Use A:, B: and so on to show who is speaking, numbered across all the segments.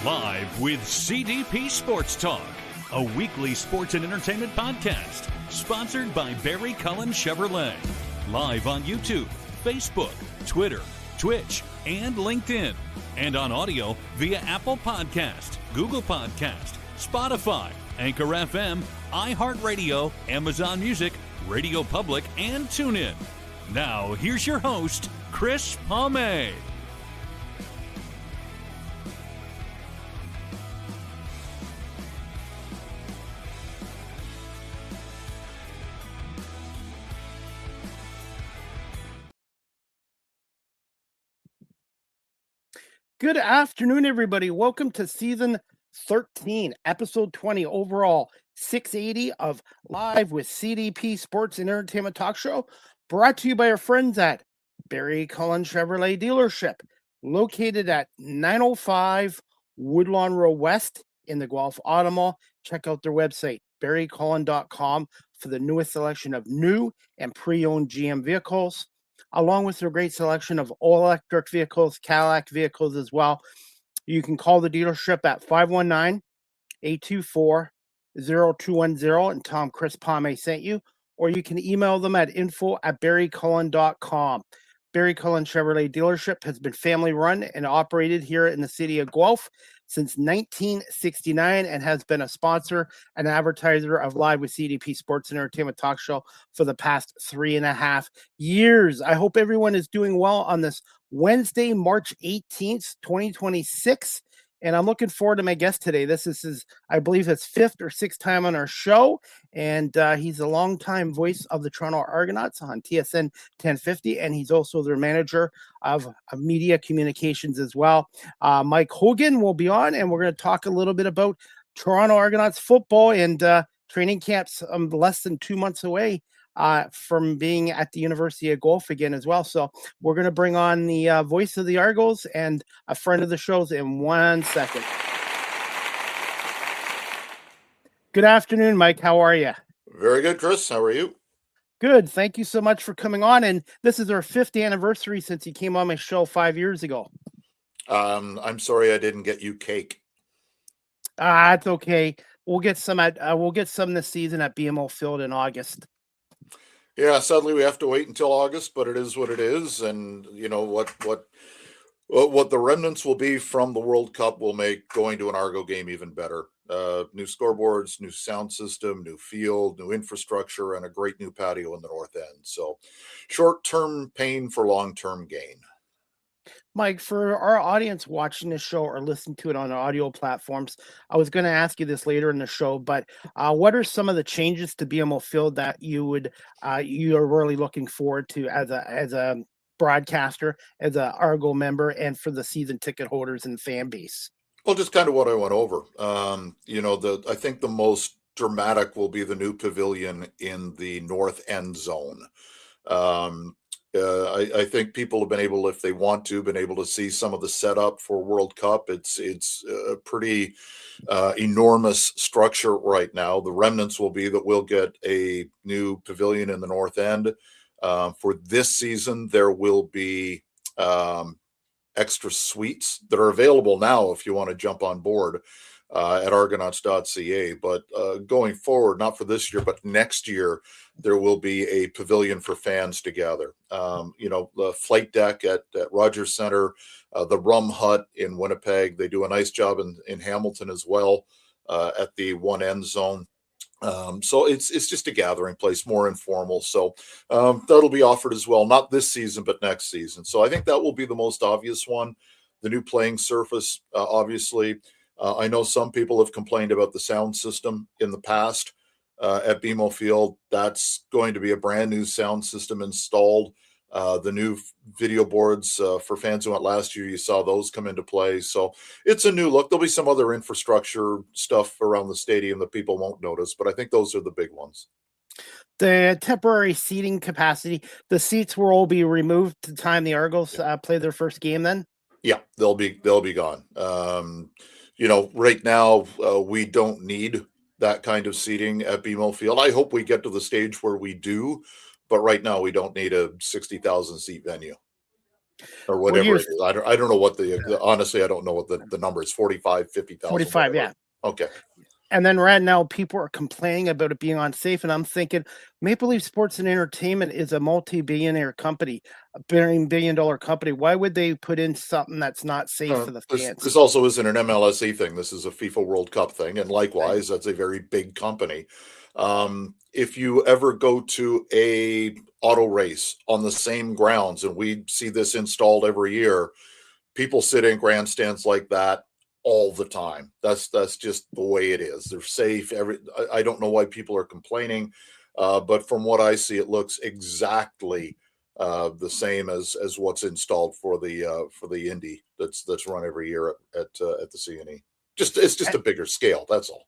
A: Live with CDP Sports Talk, a weekly sports and entertainment podcast sponsored by Barry Cullen Chevrolet. Live on YouTube, Facebook, Twitter, Twitch, and LinkedIn. And on audio via Apple Podcast, Google Podcast, Spotify, Anchor FM, iHeartRadio, Amazon Music, Radio Public, and TuneIn. Now, here's your host, Chris Palme.
B: Good afternoon, everybody. Welcome to season 13, episode 20, overall 680 of Live with CDP Sports and Entertainment Talk Show, brought to you by our friends at Barry Cullen Chevrolet Dealership, located at 905 Woodlawn Road West in the Guelph Auto Mall. Check out their website, barrycullen.com, for the newest selection of new and pre-owned GM vehicles, along with their great selection of all-electric vehicles, Cadillac vehicles as well. You can call the dealership at 519-824-0210 and tell them Chris Palme sent you, or you can email them at info@barrycullen.com. Barry Cullen Chevrolet Dealership has been family-run and operated here in the city of Guelph since 1969 and has been a sponsor and advertiser of Live with CDP Sports and Entertainment Talk Show for the past 3.5 years. I hope everyone is doing well on this Wednesday, March 18th, 2026. And I'm looking forward to my guest today. This is his, I believe, his 5th or 6th time on our show. And he's a longtime voice of the Toronto Argonauts on TSN 1050. And he's also their manager of media communications as well. Mike Hogan will be on, and we're going to talk a little bit about Toronto Argonauts football and training camps less than 2 months away from being at the University of Guelph again as well. So we're going to bring on the voice of the Argos and a friend of the show's in 1 second. Good afternoon, Mike. How are you?
C: Very good, Chris. How are you?
B: Good. Thank you so much for coming on. And this is our 5th anniversary since you came on my show 5 years ago.
C: I'm sorry I didn't get you cake.
B: It's okay. We'll get some this season at BMO Field in August.
C: Yeah, sadly we have to wait until August, but it is what it is. And you know what the remnants will be from the World Cup will make going to an Argo game even better. New scoreboards, new sound system, new field, new infrastructure, and a great new patio in the north end. So short-term pain for long-term gain.
B: Mike, for our audience watching this show or listening to it on audio platforms, I was going to ask you this later in the show, but what are some of the changes to BMO Field that you are really looking forward to as a broadcaster, as a Argo member, and for the season ticket holders and fan base?
C: Well, just kind of what I went over. I think the most dramatic will be the new pavilion in the north end zone. I think people have been able, if they want to, been able to see some of the setup for World Cup. It's a pretty enormous structure right now. The remnants will be that we'll get a new pavilion in the north end. For this season, there will be extra suites that are available now if you want to jump on board at argonauts.ca. But going forward, not for this year, but next year, there will be a pavilion for fans to gather. The flight deck at Rogers Center, the Rum Hut in Winnipeg, they do a nice job in Hamilton as well at the one end zone. So it's just a gathering place, more informal. So that'll be offered as well, not this season, but next season. So I think that will be the most obvious one. The new playing surface, obviously. I know some people have complained about the sound system in the past at BMO Field. That's going to be a brand new sound system installed. The new video boards for fans who went last year, you saw those come into play. So it's a new look. There'll be some other infrastructure stuff around the stadium that people won't notice, but I think those are the big ones.
B: The temporary seating capacity, the seats will all be removed to time the Argos play their first game then?
C: Yeah, they'll be gone. Right now we don't need that kind of seating at BMO Field. I hope we get to the stage where we do, but right now we don't need a 60,000 seat venue. or
B: What do
C: whatever
B: you
C: it is. I don't know what honestly, I don't know what the number is, 45, 50,000.
B: 45? Yeah.
C: Okay.
B: And then right now, people are complaining about it being unsafe, and I'm thinking Maple Leaf Sports and Entertainment is a multi-billionaire company, a billion-dollar company. Why would they put in something that's not safe for the fans?
C: This also isn't an MLSE thing. This is a FIFA World Cup thing, and
B: Right.
C: likewise, that's a very big company. If you ever go to a auto race on the same grounds, and we see this installed every year, people sit in grandstands like that all the time. That's just the way it is. They're safe. I don't know why people are complaining, but from what I see, it looks exactly the same as what's installed for the Indy that's run every year at the CNE. It's just a bigger scale. That's all.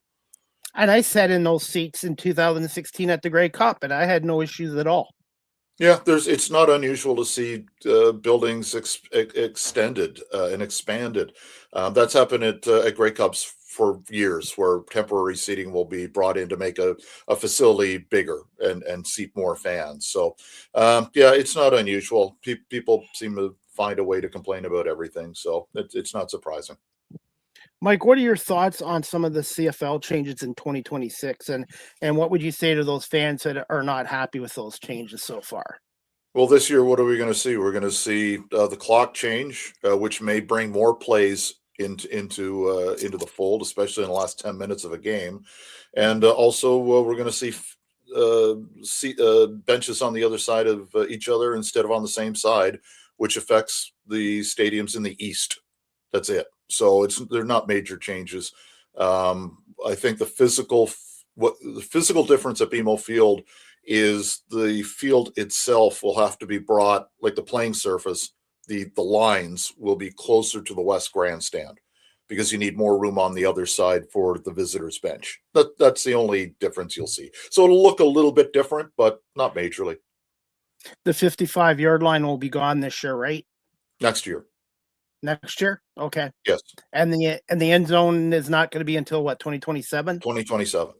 B: And I sat in those seats in 2016 at the Grey Cup, and I had no issues at all.
C: Yeah, it's not unusual to see buildings extended and expanded. That's happened at Grey Cups for years, where temporary seating will be brought in to make a facility bigger and seat more fans. So, yeah, it's not unusual. People seem to find a way to complain about everything, so it's not surprising.
B: Mike, what are your thoughts on some of the CFL changes in 2026, and what would you say to those fans that are not happy with those changes so far?
C: Well, this year, what are we going to see? We're going to see the clock change, which may bring more plays into the fold, especially in the last 10 minutes of a game, and also we're going to see benches on the other side of each other instead of on the same side, which affects the stadiums in the east. That's it. So they're not major changes. I think the physical difference at BMO Field is the field itself will have to be brought, like the playing surface, the lines will be closer to the west grandstand because you need more room on the other side for the visitors bench. That's the only difference you'll see. So it'll look a little bit different, but not majorly.
B: The 55-yard line will be gone this year, right?
C: Next year.
B: Next year? Okay.
C: Yes.
B: And the end zone is not going to be until what, 2027?
C: 2027.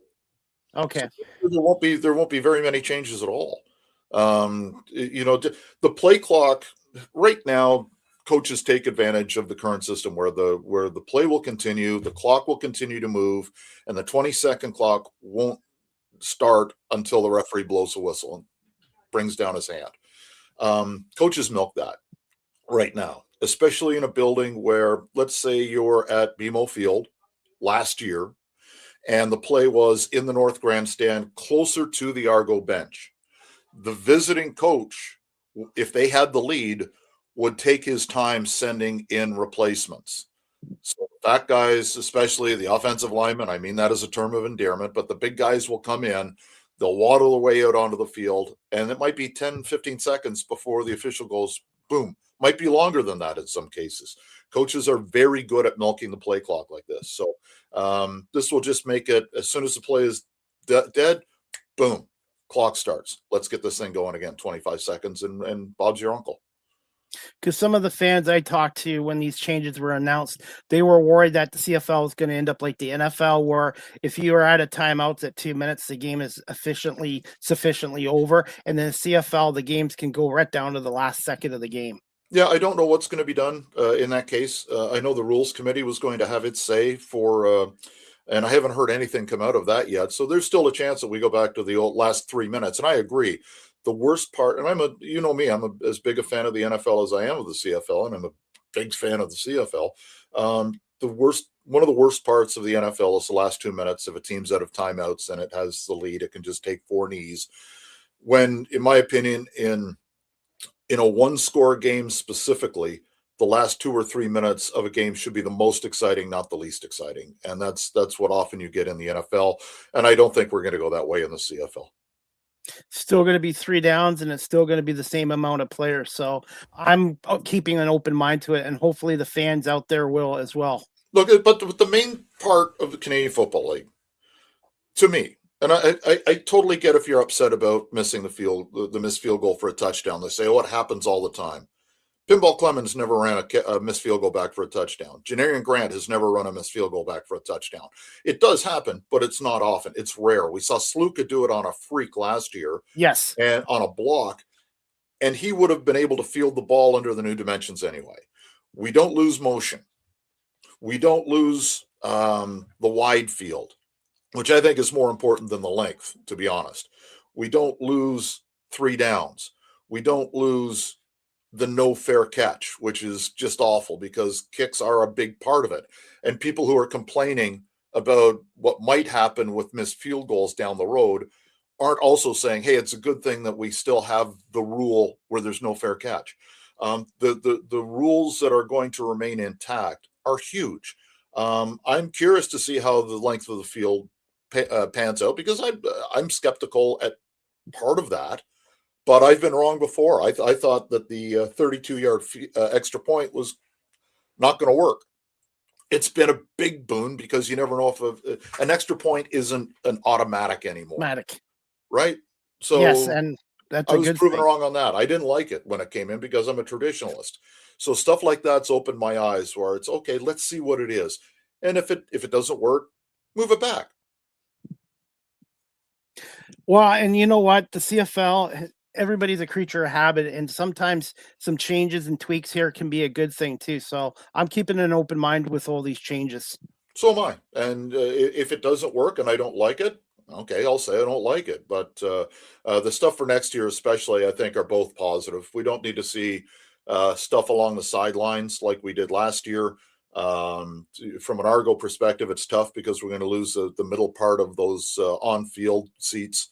B: Okay.
C: So there won't be very many changes at all. The play clock right now, coaches take advantage of the current system where the play will continue, the clock will continue to move, and the 20-second clock won't start until the referee blows the whistle and brings down his hand. Coaches milk that right now, especially in a building where, let's say you're at BMO Field last year, and the play was in the North Grandstand closer to the Argo bench. The visiting coach, if they had the lead, would take his time sending in replacements. So fat guys, especially the offensive linemen, I mean that as a term of endearment, but the big guys will come in, they'll waddle their way out onto the field, and it might be 10, 15 seconds before the official goes, boom. Might be longer than that in some cases. Coaches are very good at milking the play clock like this. So this will just make it, as soon as the play is dead, boom, clock starts. Let's get this thing going again, 25 seconds, and Bob's your uncle.
B: Because some of the fans I talked to when these changes were announced, they were worried that the CFL is going to end up like the NFL, where if you are out of timeouts at 2 minutes, the game is sufficiently over. And then the CFL, the games can go right down to the last second of the game.
C: Yeah, I don't know what's going to be done in that case. I know the rules committee was going to have its say and I haven't heard anything come out of that yet. So there's still a chance that we go back to the last 3 minutes. And I agree. The worst part, and you know me, I'm as big a fan of the NFL as I am of the CFL, and I'm a big fan of the CFL. One of the worst parts of the NFL is the last 2 minutes. If a team's out of timeouts and it has the lead, it can just take 4 knees. When, in my opinion, in a one-score game specifically, the last 2 or 3 minutes of a game should be the most exciting, not the least exciting. And that's what often you get in the NFL. And I don't think we're going to go that way in the CFL.
B: Still going to be 3 downs, and it's still going to be the same amount of players. So I'm keeping an open mind to it, and hopefully the fans out there will as well.
C: Look, but the main part of the Canadian Football League, to me, and I totally get if you're upset about missing the missed field goal for a touchdown. They say, oh, it happens all the time. Pinball Clemens never ran a missed field goal back for a touchdown. Janarian Grant has never run a missed field goal back for a touchdown. It does happen, but it's not often. It's rare. We saw Sluka do it on a freak last year.
B: Yes.
C: And on a block. and he would have been able to field the ball under the new dimensions anyway. We don't lose motion. We don't lose the wide field, which I think is more important than the length, to be honest. We don't lose 3 downs. We don't lose the no fair catch, which is just awful because kicks are a big part of it. And people who are complaining about what might happen with missed field goals down the road aren't also saying, hey, it's a good thing that we still have the rule where there's no fair catch. The rules that are going to remain intact are huge. I'm curious to see how the length of the field pans out because I'm skeptical at part of that. But I've been wrong before. I thought that the 32-yard extra point was not going to work. It's been a big boon because you never know if an extra point isn't an automatic anymore. Right? So
B: yes, and that's
C: I was proven
B: thing.
C: wrong on that. I didn't like it when it came in because I'm a traditionalist. So stuff like that's opened my eyes where it's okay, let's see what it is. And if it doesn't work, move it back.
B: Well, and you know what? The CFL, everybody's a creature of habit, and sometimes some changes and tweaks here can be a good thing too. So I'm keeping an open mind with all these changes.
C: So am I. And if it doesn't work and I don't like it, okay, I'll say I don't like it. But the stuff for next year, especially, I think are both positive. We don't need to see stuff along the sidelines like we did last year. From an Argo perspective, it's tough because we're going to lose the middle part of those on-field seats,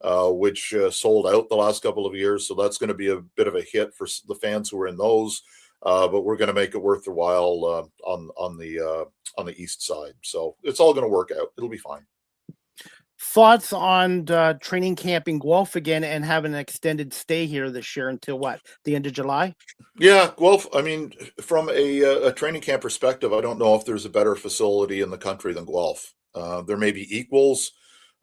C: which sold out the last couple of years. So that's going to be a bit of a hit for the fans who are in those. But we're going to make it worth their while on the east side. So it's all going to work out. It'll be fine.
B: Thoughts on training camp in Guelph again and having an extended stay here this year until what? The end of July?
C: Yeah, Guelph, I mean, from a training camp perspective, I don't know if there's a better facility in the country than Guelph. There may be equals.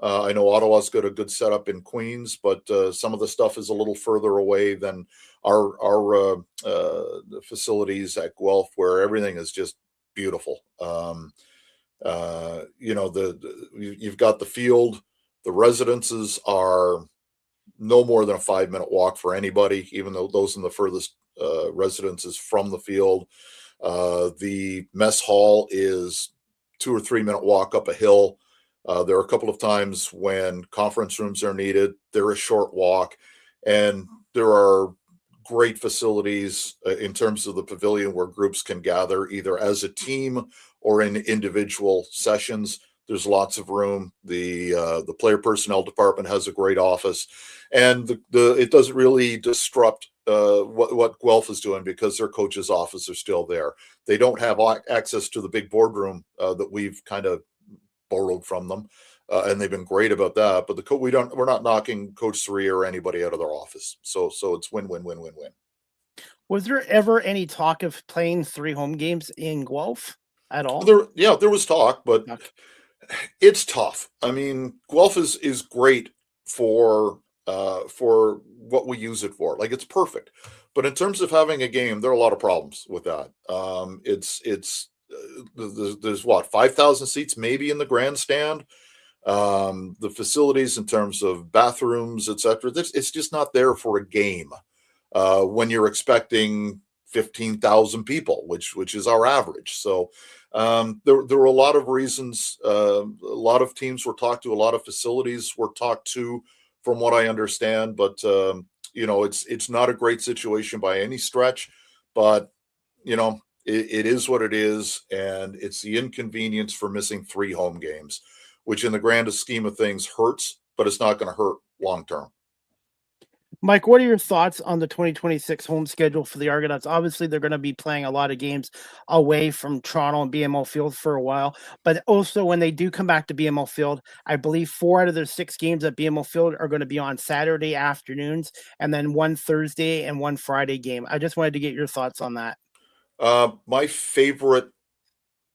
C: I know Ottawa's got a good setup in Queens, but some of the stuff is a little further away than our facilities at Guelph, where everything is just beautiful. You've got the field. The residences are no more than a 5-minute walk for anybody, even though those in the furthest residences from the field. The mess hall is 2 or 3 minute walk up a hill. There are a couple of times when conference rooms are needed. They're a short walk, and there are great facilities in terms of the pavilion where groups can gather either as a team or in individual sessions. There's lots of room. The player personnel department has a great office, and it doesn't really disrupt what Guelph is doing because their coach's office are still there. They don't have access to the big boardroom that we've kind of borrowed from them, and they've been great about that. But we're not knocking Coach Suri or anybody out of their office. So it's win.
B: Was there ever any talk of playing 3 home games in Guelph at all?
C: There was talk, but it's tough. I mean, Guelph is great for what we use it for. Like, it's perfect. But in terms of having a game, there are a lot of problems with that. There's what, 5,000 seats maybe in the grandstand. The facilities in terms of bathrooms, etc. It's just not there for a game when you're expecting 15,000 people, which is our average. So there were a lot of reasons. A lot of teams were talked to. A lot of facilities were talked to, from what I understand. But it's not a great situation by any stretch. But it is what it is, and it's the inconvenience for missing 3 home games, which in the grandest scheme of things hurts, but it's not going to hurt long term.
B: Mike, what are your thoughts on the 2026 home schedule for the Argonauts? Obviously, they're going to be playing a lot of games away from Toronto and BMO Field for a while, but also when they do come back to BMO Field, I believe 4 out of their 6 games at BMO Field are going to be on Saturday afternoons, and then 1 Thursday and 1 Friday game. I just wanted to get your thoughts on that.
C: My favorite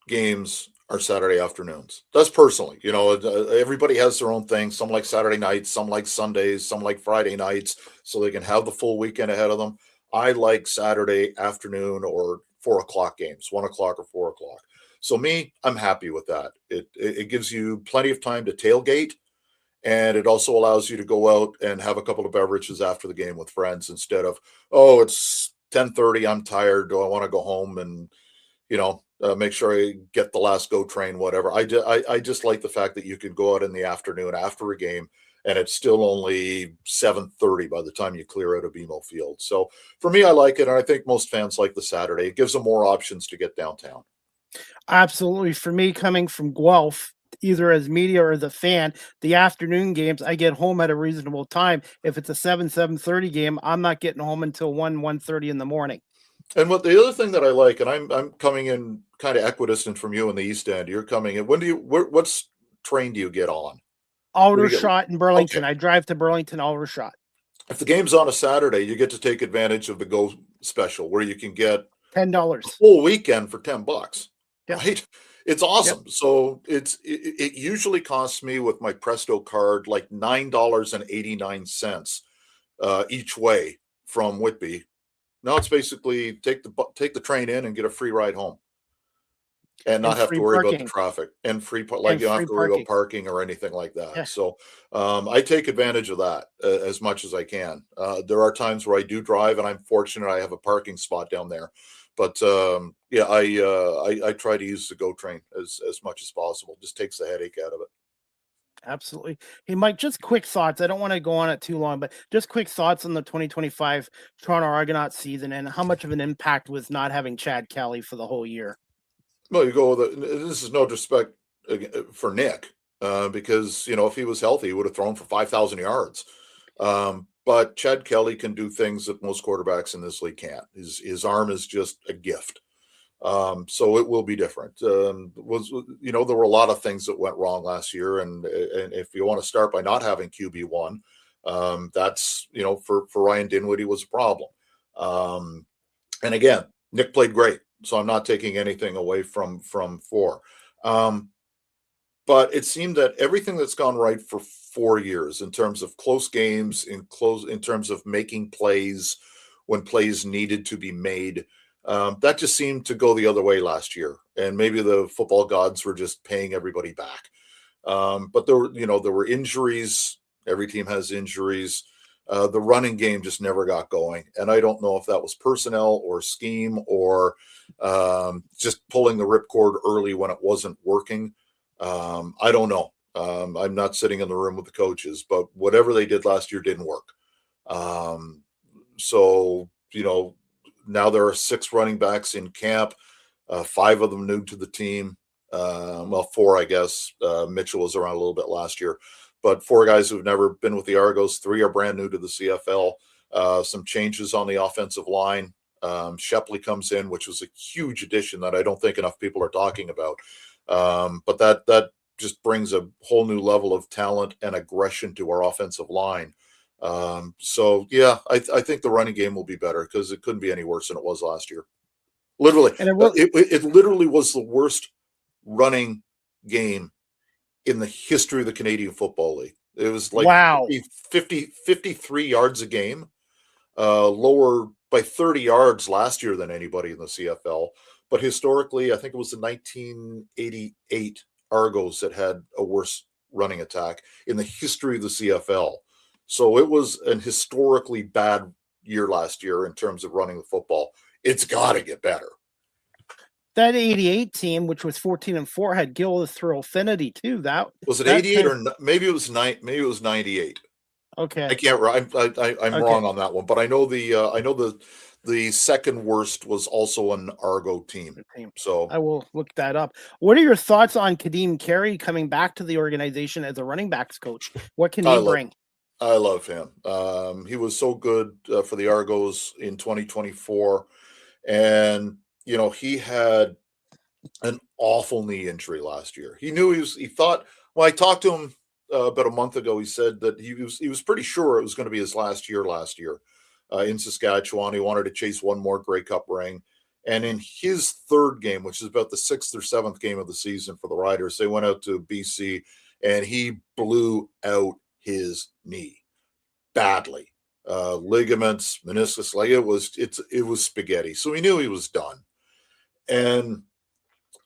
C: games are Saturday afternoons. That's personally, everybody has their own thing. Some like Saturday nights, some like Sundays, some like Friday nights, so they can have the full weekend ahead of them. I like Saturday afternoon or 4 o'clock games, 1 o'clock or 4 o'clock. So I'm happy with that. It gives you plenty of time to tailgate, And it also allows you to go out and have a couple of beverages after the game with friends instead of, oh, it's 10:30, I'm tired. Do I want to go home and, make sure I get the last go train, whatever. I just like the fact that you can go out in the afternoon after a game and it's still only 7:30 by the time you clear out of BMO Field. So for me, I like it. And I think most fans like the Saturday. It gives them more options to get downtown.
B: Absolutely. For me, coming from Guelph, either as media or as a fan, the afternoon games, I get home at a reasonable time. If it's a 7:30 game, I'm not getting home until 1:30 in the morning.
C: And what the other thing that I like, and I'm coming in kind of equidistant from you in the East End. You're coming in. What's train do you get on?
B: Aldershot in Burlington.
C: Okay.
B: I drive to Burlington, Aldershot.
C: If the game's on a Saturday, you get to take advantage of the Go special where you can get
B: $10
C: whole weekend for $10,
B: Yep.
C: right? It's awesome.
B: Yep.
C: So it usually costs me with my Presto card like $9.89 each way from Whitby. Now it's basically take the train in and get a free ride home, and not
B: And
C: have
B: free
C: to worry about the
B: parking.
C: traffic and free you
B: And
C: don't have
B: free
C: to worry about
B: parking.
C: parking or anything like that.
B: Yeah.
C: So I take advantage of that as much as I can. There are times where I do drive, and I'm fortunate I have a parking spot down there. But yeah, I try to use the GO train as much as possible. Just takes the headache out of it.
B: Absolutely. Hey, Mike, just quick thoughts. I don't want to go on it too long, but just quick thoughts on the 2025 Toronto Argonauts season and how much of an impact was not having Chad Kelly for the whole year.
C: Well, you go with this is no disrespect for Nick, because if he was healthy, he would have thrown for 5,000 yards. But Chad Kelly can do things that most quarterbacks in this league can't. His arm is just a gift. So it will be different. There were a lot of things that went wrong last year, and if you want to start by not having QB1, that's for Ryan Dinwiddie was a problem. And again, Nick played great, so I'm not taking anything away from 4. But it seemed that everything that's gone right for 4 years in terms of close games, in terms of making plays when plays needed to be made, that just seemed to go the other way last year. And maybe the football gods were just paying everybody back. But there were injuries. Every team has injuries. The running game just never got going. And I don't know if that was personnel or scheme or just pulling the ripcord early when it wasn't working. I don't know. I'm not sitting in the room with the coaches, but whatever they did last year didn't work. Now there are 6 running backs in camp, 5 of them new to the team. 4, I guess. Mitchell was around a little bit last year, but 4 guys who've never been with the Argos. 3 are brand new to the CFL. Some changes on the offensive line. Shepley comes in, which was a huge addition that I don't think enough people are talking about. But that just brings a whole new level of talent and aggression to our offensive line. So yeah, I think the running game will be better because it couldn't be any worse than it was last year. Literally, and it literally was the worst running game in the history of the Canadian Football League. It was like 53 yards a game, lower by 30 yards last year than anybody in the CFL. But historically, I think it was the 1988 Argos that had a worse running attack in the history of the CFL. So it was an historically bad year last year in terms of running the football. It's got to get better.
B: That 88 team, which was 14-4, had Gillis through Affinity too. That
C: was it 88 or maybe it was 98.
B: Okay,
C: I can't. I'm wrong on that one, but I know the second worst was also an Argo team. So
B: I will look that up. What are your thoughts on Kadeem Carey coming back to the organization as a running backs coach? What can he bring?
C: I love him. He was so good for the Argos in 2024. And, he had an awful knee injury last year. He knew he thought, when I talked to him about a month ago, he said that he was pretty sure it was going to be his last year in Saskatchewan. He wanted to chase one more Grey Cup ring. And in his third game, which is about the 6th or 7th game of the season for the Riders, they went out to BC and he blew out his knee badly. Ligaments, meniscus, like it was spaghetti. So he knew he was done. And,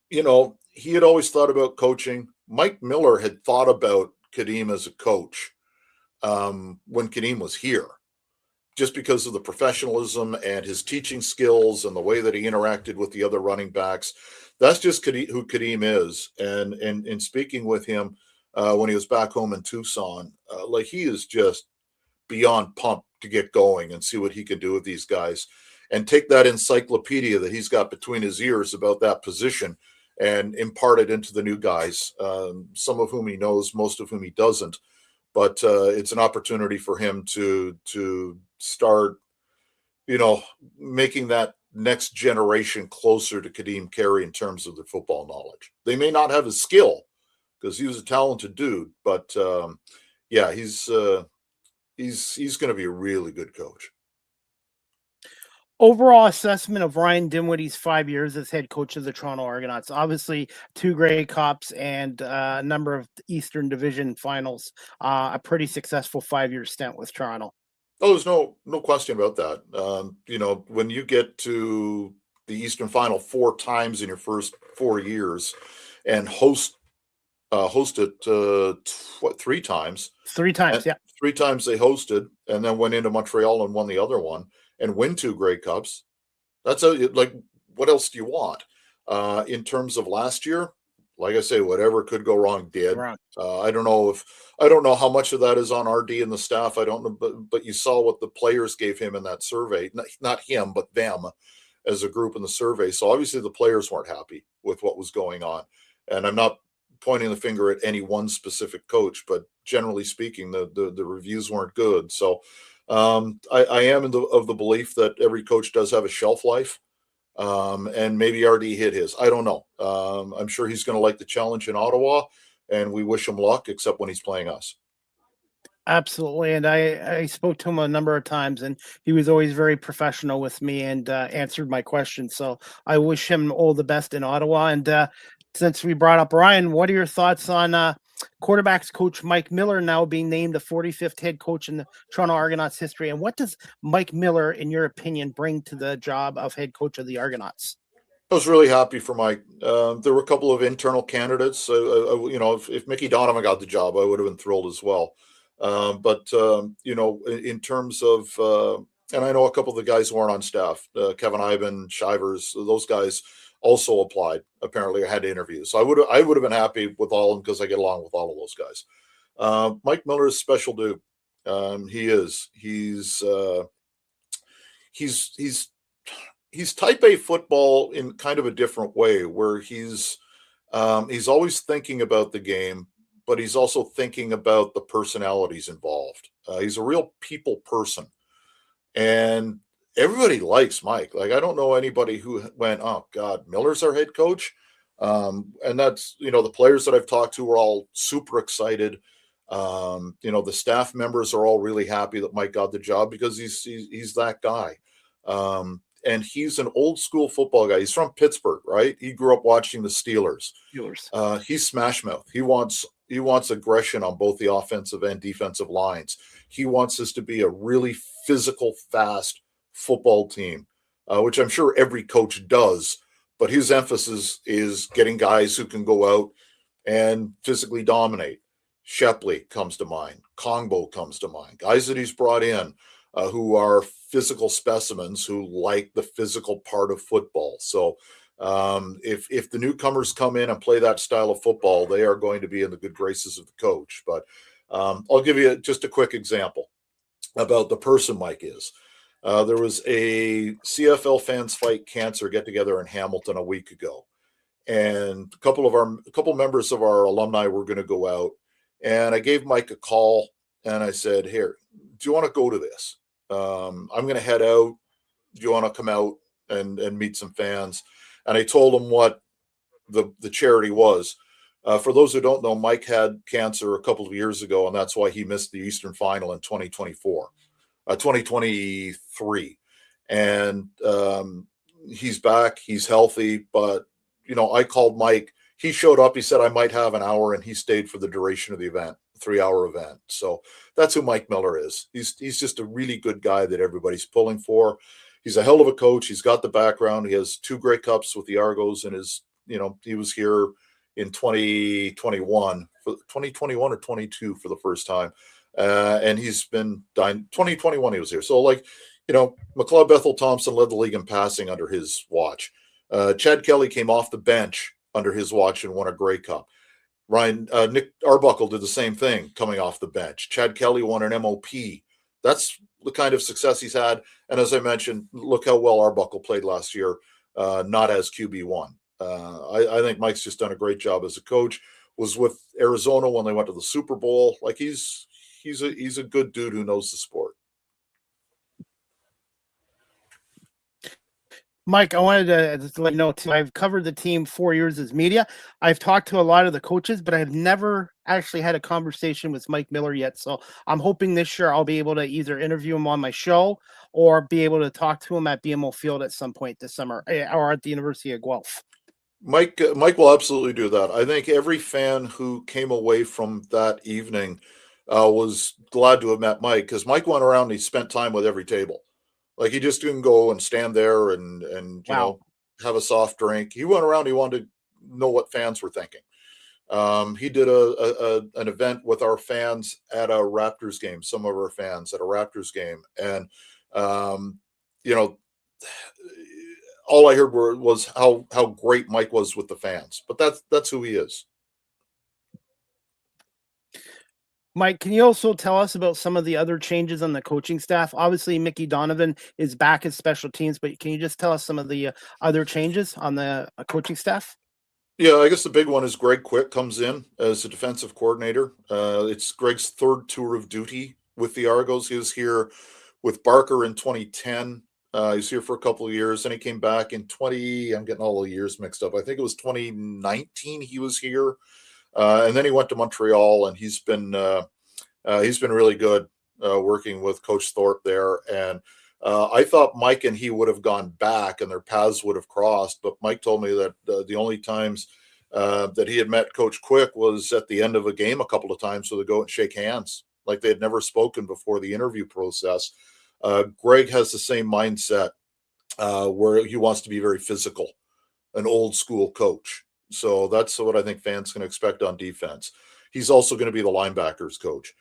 C: he had always thought about coaching. Mike Miller had thought about Kadeem as a coach when Kadeem was here, just because of the professionalism and his teaching skills and the way that he interacted with the other running backs. That's just who Kadeem is. And in speaking with him when he was back home in Tucson, like, he is just beyond pumped to get going and see what he can do with these guys and take that encyclopedia that he's got between his ears about that position and impart it into the new guys, some of whom he knows, most of whom he doesn't. But it's an opportunity for him to start, making that next generation closer to Kadeem Carey in terms of their football knowledge. They may not have his skill because he was a talented dude, but yeah, he's going to be a really good coach.
B: Overall assessment of Ryan Dinwiddie's 5 years as head coach of the Toronto Argonauts. Obviously, 2 Grey Cups and a number of Eastern Division finals. A pretty successful 5-year stint with Toronto.
C: Oh, there's no question about that. When you get to the Eastern Final 4 times in your first 4 years and host it 3 times?
B: 3 times, yeah.
C: 3 times they hosted and then went into Montreal and won the other one and win 2 Grey Cups. That's what else do you want? In terms of last year, like I say, whatever could go wrong did.
B: Right.
C: I don't know how much of that is on RD and the staff. I don't know, but you saw what the players gave him in that survey. Not him, but them as a group in the survey. So obviously the players weren't happy with what was going on. And I'm not pointing the finger at any one specific coach, but generally speaking, the reviews weren't good. So I am of the belief that every coach does have a shelf life. And maybe RD hit his. I don't know. I'm sure he's going to like the challenge in Ottawa, and we wish him luck, except when he's playing us.
B: Absolutely. And I spoke to him a number of times, and he was always very professional with me and answered my questions. So I wish him all the best in Ottawa. And since we brought up Ryan, what are your thoughts on quarterbacks coach Mike Miller now being named the 45th head coach in the Toronto Argonauts history? And what does Mike Miller, in your opinion, bring to the job of head coach of the Argonauts?
C: I was really happy for Mike. There were a couple of internal candidates. If Mickey Donovan got the job, I would have been thrilled as well. But in terms of, and I know a couple of the guys who aren't on staff, Kevin Ivan, Shivers, those guys also applied. Apparently, I had interviews. So I would have been happy with all of them because I get along with all of those guys. Mike Miller is a special dude. He is. He's type A football in kind of a different way, where he's always thinking about the game, but he's also thinking about the personalities involved. He's a real people person, and everybody likes Mike. Like, I don't know anybody who went, "Oh God, Miller's our head coach." And that's, the players that I've talked to are all super excited. The staff members are all really happy that Mike got the job because he's that guy. And he's an old school football guy. He's from Pittsburgh, right? He grew up watching the Steelers. He's smash mouth. He wants aggression on both the offensive and defensive lines. He wants us to be a really physical, fast football team, which I'm sure every coach does. But his emphasis is getting guys who can go out and physically dominate. Shepley comes to mind. Kongbo comes to mind. Guys that he's brought in who are physical specimens who like the physical part of football. So if the newcomers come in and play that style of football, they are going to be in the good graces of the coach. But I'll give you just a quick example about the person Mike is. There was a CFL Fans Fight Cancer get-together in Hamilton a week ago. And a couple members of our alumni were going to go out. And I gave Mike a call and I said, "Here, do you want to go to this? I'm going to head out. Do you want to come out and meet some fans?" And I told him what the charity was. For those who don't know, Mike had cancer a couple of years ago, and that's why he missed the Eastern Final in 2023. And he's back. He's healthy. But, I called Mike. He showed up. He said, "I might have an hour," and he stayed for the duration of the event, 3-hour event. So that's who Mike Miller is. He's just a really good guy that everybody's pulling for. He's a hell of a coach. He's got the background. He has 2 Grey Cups with the Argos, and he was here in 2021 for 2021 or 22 for the first time. And he's been 2021 he was here. So McLeod Bethel Thompson led the league in passing under his watch. Chad Kelly came off the bench under his watch and won a Grey Cup. Nick Arbuckle did the same thing coming off the bench. Chad Kelly won an MOP. That's the kind of success he's had. And as I mentioned, look how well Arbuckle played last year, not as QB1. I think Mike's just done a great job as a coach. Was with Arizona when they went to the Super Bowl. Like he's a good dude who knows the sport.
B: Mike, I wanted to just let you know too, I've covered the team 4 years as media. I've talked to a lot of the coaches, but I've never actually had a conversation with Mike Miller yet. So I'm hoping this year I'll be able to either interview him on my show or be able to talk to him at BMO Field at some point this summer or at the University of Guelph.
C: Mike will absolutely do that. I think every fan who came away from that evening was glad to have met Mike, because Mike went around and he spent time with every table. Like he just didn't go and stand there and have a soft drink. He went around. He wanted to know what fans were thinking. He did an event with our fans at a Raptors game. Some of our fans at a Raptors game, and all I heard was how great Mike was with the fans. But that's who he is.
B: Mike, can you also tell us about some of the other changes on the coaching staff? Obviously, Mickey Donovan is back as special teams, but can you just tell us some of the other changes on the coaching staff?
C: Yeah, I guess the big one is Greg Quick comes in as a defensive coordinator. It's Greg's third tour of duty with the Argos. He was here with Barker in 2010. He's here for a couple of years, and he came back in I'm getting all the years mixed up. I think it was 2019 he was here. And then he went to Montreal, and he's been really good working with Coach Thorpe there. And I thought Mike and he would have gone back and their paths would have crossed. But Mike told me that the only times that he had met Coach Quick was at the end of a game a couple of times, so they go and shake hands like they had never spoken before the interview process. Greg has the same mindset where he wants to be very physical, an old school coach. So that's what I think fans can expect on defense. He's also going to be the linebackers coach.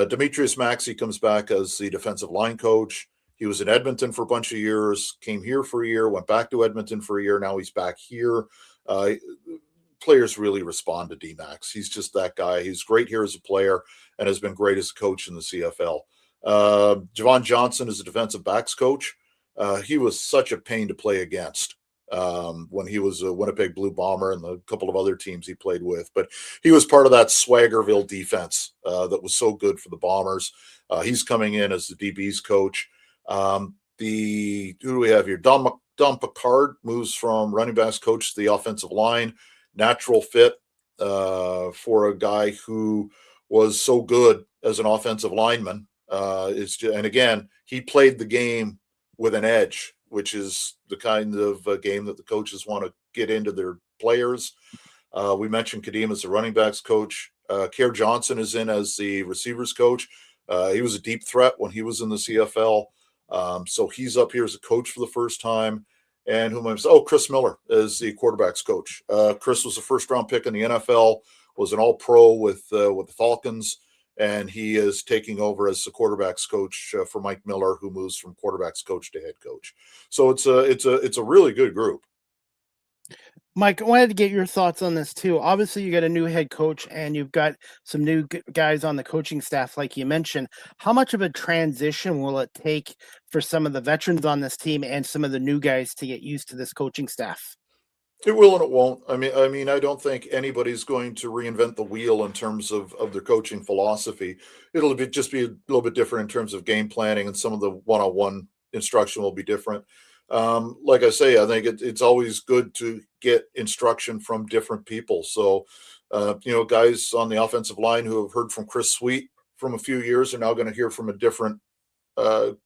C: Demetrius Maxey comes back as the defensive line coach. He was in Edmonton for a bunch of years, came here for a year, went back to Edmonton for a year. Now he's back here. Players really respond to D-Max. He's just that guy. He's great here as a player and has been great as a coach in the CFL. Javon Johnson is a defensive backs coach. He was such a pain to play against when he was a Winnipeg Blue Bomber and a couple of other teams he played with. But he was part of that Swaggerville defense that was so good for the Bombers. He's coming in as the DB's coach. Who do we have here? Don Picard moves from running backs coach to the offensive line. Natural fit for a guy who was so good as an offensive lineman. And again, he played the game with an edge, which is the kind of game that the coaches want to get into their players. We mentioned Kadeem as the running backs coach. Kerr Johnson is in as the receivers coach. He was a deep threat when he was in the CFL. So he's up here as a coach for the first time. And Chris Miller is the quarterbacks coach. Chris was a first-round pick in the NFL, was an all-pro with the Falcons, and he is taking over as the quarterbacks coach for Mike Miller, who moves from quarterbacks coach to head coach. So it's a really good group.
B: Mike, I wanted to get your thoughts on this too. Obviously, you got a new head coach and you've got some new guys on the coaching staff, like you mentioned. How much of a transition will it take for some of the veterans on this team and some of the new guys to get used to this coaching staff?
C: It will and it won't. I mean, I don't think anybody's going to reinvent the wheel in terms of their coaching philosophy. It'll just be a little bit different in terms of game planning, and some of the one-on-one instruction will be different. Like I say, I think it's always good to get instruction from different people. So, guys on the offensive line who have heard from Chris Sweet from a few years are now going to hear from a different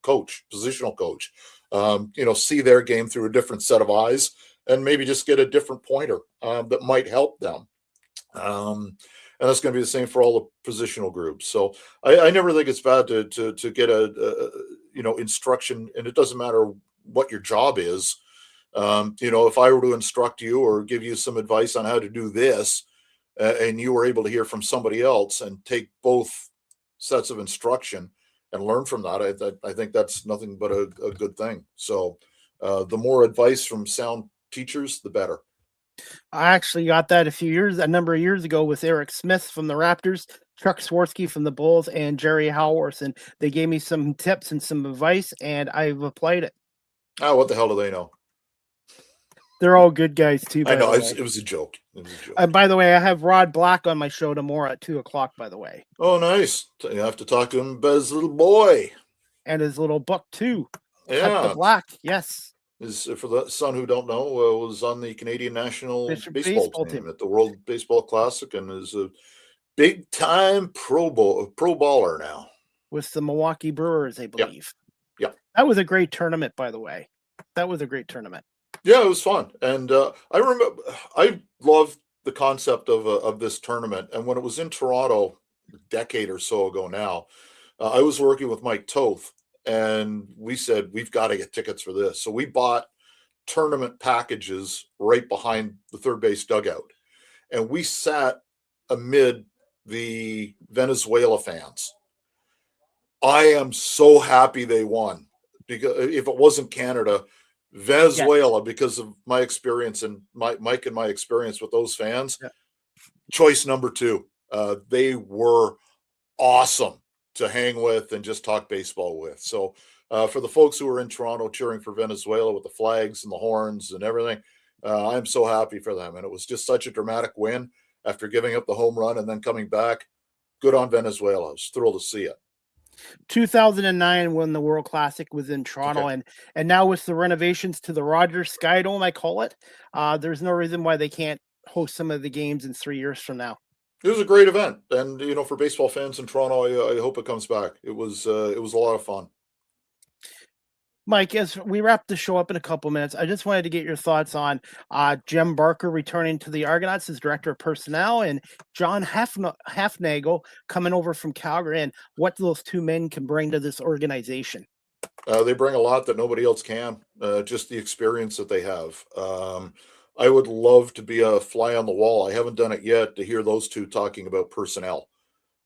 C: coach, positional coach. See their game through a different set of eyes, and maybe just get a different pointer that might help them. And that's going to be the same for all the positional groups. So I never think it's bad to get a instruction, and it doesn't matter what your job is. If I were to instruct you or give you some advice on how to do this, and you were able to hear from somebody else and take both sets of instruction and learn from that, I think that's nothing but a good thing. So the more advice from sound teachers, the better.
B: I actually got that a number of years ago with Eric Smith from the Raptors, Chuck Swirsky from the Bulls, and Jerry Howarth. And they gave me some tips and some advice, and I've applied it.
C: Oh, what the hell do they know?
B: They're all good guys too.
C: I know it was a joke.
B: And by the way, I have Rod Black on my show tomorrow at 2:00. By the way.
C: Oh, nice! You have to talk to him about his little boy
B: and his little book too.
C: Yeah,
B: Cut the Black. Yes.
C: Is for the son who don't know, was on the Canadian national baseball team at the World Baseball Classic and is a big time pro baller now
B: with the Milwaukee Brewers, I believe.
C: Yeah.
B: That was a great tournament, by the way. That was a great tournament.
C: Yeah, it was fun, and I remember I loved the concept of this tournament. And when it was in Toronto a decade or so ago now, I was working with Mike Toth. And we said, we've got to get tickets for this. So we bought tournament packages right behind the third base dugout. And we sat amid the Venezuela fans. I am so happy they won, because if it wasn't Canada, Venezuela, because of my experience and Mike and my experience with those fans, choice number 2. They were awesome to hang with and just talk baseball with. So for the folks who were in Toronto cheering for Venezuela with the flags and the horns and everything, I'm so happy for them. And it was just such a dramatic win after giving up the home run and then coming back. Good on Venezuela. I was thrilled to see it.
B: 2009 when the World Classic was in Toronto, and now with the renovations to the Rogers Skydome, I call it, there's no reason why they can't host some of the games in 3 years from now.
C: It was a great event, and for baseball fans in Toronto, I hope it comes back. It was a lot of fun.
B: Mike, as we wrap the show up in a couple minutes, I just wanted to get your thoughts on Jim Barker returning to the Argonauts as director of personnel, and John Hafnagel coming over from Calgary, and what those two men can bring to this organization.
C: They bring a lot that nobody else can. Just the experience that they have. I would love to be a fly on the wall. I haven't done it yet, to hear those two talking about personnel.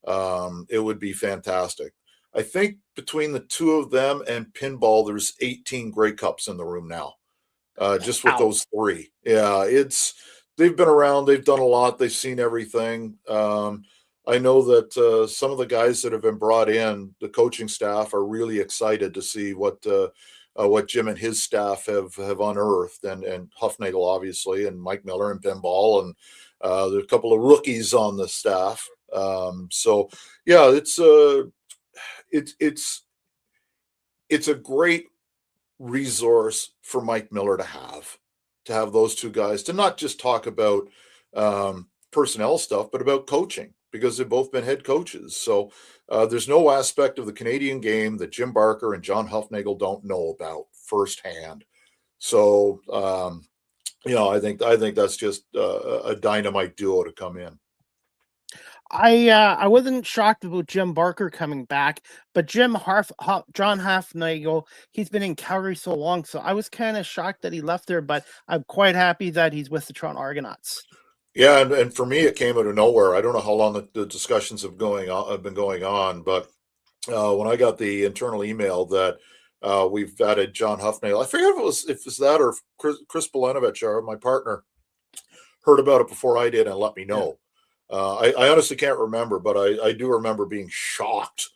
C: It would be fantastic. I think between the two of them and pinball, there's 18 Grey Cups in the room now, just with those three. Yeah, they've been around. They've done a lot. They've seen everything. I know that some of the guys that have been brought in, the coaching staff, are really excited to see what Jim and his staff have unearthed, and Hufnagel, obviously, and Mike Miller and pinball, and there's a couple of rookies on the staff. So yeah, it's a great resource for Mike Miller to have those two guys to not just talk about personnel stuff, but about coaching, because they've both been head coaches. So there's no aspect of the Canadian game that Jim Barker and John Hufnagel don't know about firsthand. So I think that's just a dynamite duo to come in.
B: I wasn't shocked about Jim Barker coming back, but John Hafnagel, he's been in Calgary so long, so I was kind of shocked that he left there, but I'm quite happy that he's with the Toronto Argonauts.
C: Yeah, and for me, it came out of nowhere. I don't know how long the discussions have been going on, but when I got the internal email that we've added John Hufnagel, I forget if it's that or Chris Belenovich, my partner, heard about it before I did and let me know. I honestly can't remember, but I do remember being shocked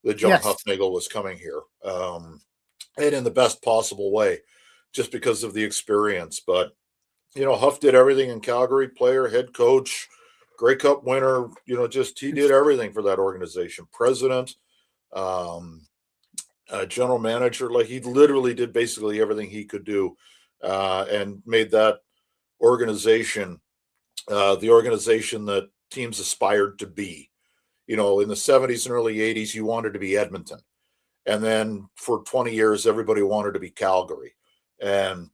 C: that John Hufnagel was coming here, and in the best possible way, just because of the experience. But Huff did everything in Calgary: player, head coach, Grey Cup winner. He did everything for that organization. President, general manager, like he literally did basically everything he could do, and made that organization the organization that teams aspired to be. In the 70s and early 80s, you wanted to be Edmonton. And then for 20 years, everybody wanted to be Calgary. And,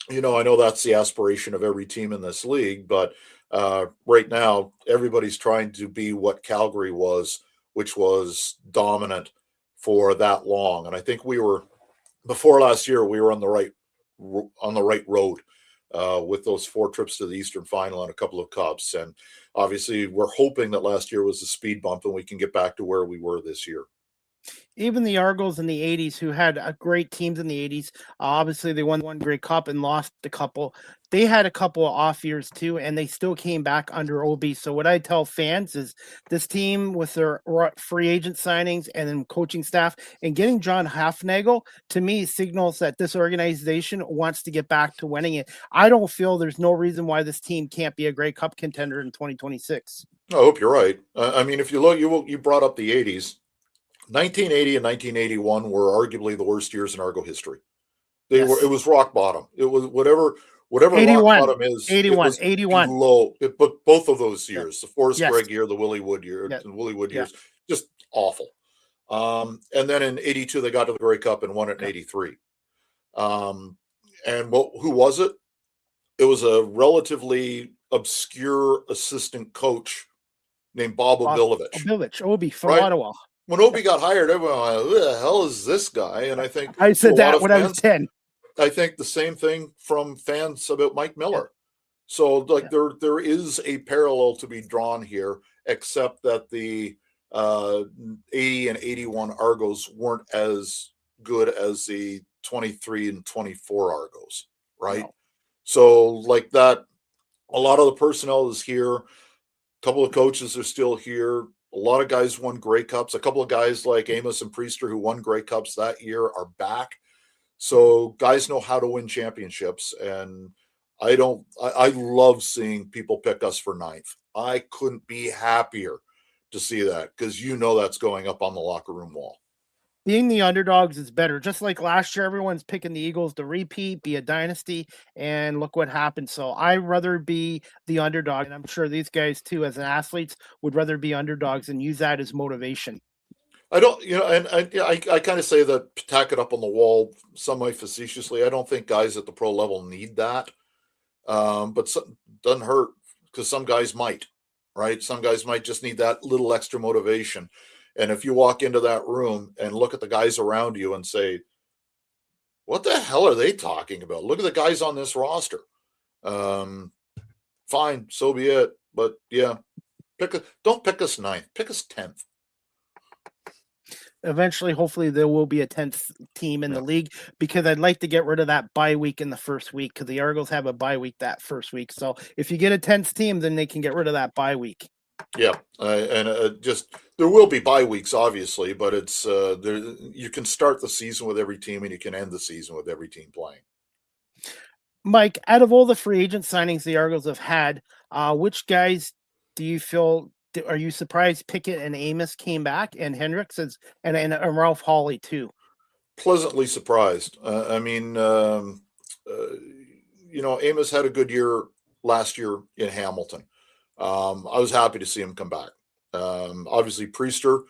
C: I know that's the aspiration of every team in this league, but right now, everybody's trying to be what Calgary was, which was dominant for that long. And I think before last year, we were on the right road. with those 4 trips to the Eastern Final and a couple of cups. And obviously, we're hoping that last year was a speed bump and we can get back to where we were this year.
B: Even the Argos in the 80s, who had great teams in the 80s, obviously they won one Grey Cup and lost a couple. They had a couple of off years too, and they still came back under OB. So what I tell fans is this team with their free agent signings and then coaching staff and getting John Hafnagel, to me, signals that this organization wants to get back to winning it. I don't feel there's no reason why this team can't be a Grey Cup contender in 2026.
C: I hope you're right. I mean, if you look, you brought up the 80s. 1980 and 1981 were arguably the worst years in Argo history. It was rock bottom. It was whatever
B: 81,
C: rock bottom is.
B: 81, 81.
C: Low. But both of those years, the Forrest
B: Yes.
C: Gregg year, the Willie Wood year, the Willie Wood years, just awful. And then in 82, they got to the Grey Cup and won it in 83. And who was it? It was a relatively obscure assistant coach named Bob Obilovich.
B: Obilovich, Obi from Ottawa.
C: When Obi got hired, everyone went, who the hell is this guy? And I think
B: I said that when I was 10.
C: I think the same thing from fans about Mike Miller. So there is a parallel to be drawn here, except that the 80 and 81 Argos weren't as good as the 23 and 24 Argos, right? No. So like that, a lot of the personnel is here. A couple of coaches are still here. A lot of guys won Grey Cups. A couple of guys like Amos and Priester who won Grey Cups that year are back. So guys know how to win championships. And I love seeing people pick us for 9th. I couldn't be happier to see that because that's going up on the locker room wall.
B: Being the underdogs is better. Just like last year, everyone's picking the Eagles to repeat, be a dynasty, and look what happened. So I'd rather be the underdog, and I'm sure these guys too, as athletes, would rather be underdogs and use that as motivation.
C: I don't, and I kind of say that, tack it up on the wall semi-facetiously. I don't think guys at the pro level need that, but doesn't hurt because some guys might, right? Some guys might just need that little extra motivation. And if you walk into that room and look at the guys around you and say, what the hell are they talking about? Look at the guys on this roster. Fine, so be it. But yeah, don't pick us 9th. Pick us 10th.
B: Eventually, hopefully, there will be a 10th team in the league because I'd like to get rid of that bye week in the first week because the Argos have a bye week that first week. So if you get a 10th team, then they can get rid of that bye week.
C: Yeah, and just there will be bye weeks, obviously, but it's you can start the season with every team and you can end the season with every team playing.
B: Mike, out of all the free agent signings the Argos have had, which guys do you feel? Are you surprised Pickett and Amos came back and Hendricks and Ralph Hawley too?
C: Pleasantly surprised. Amos had a good year last year in Hamilton. I was happy to see him come back. Obviously, Priester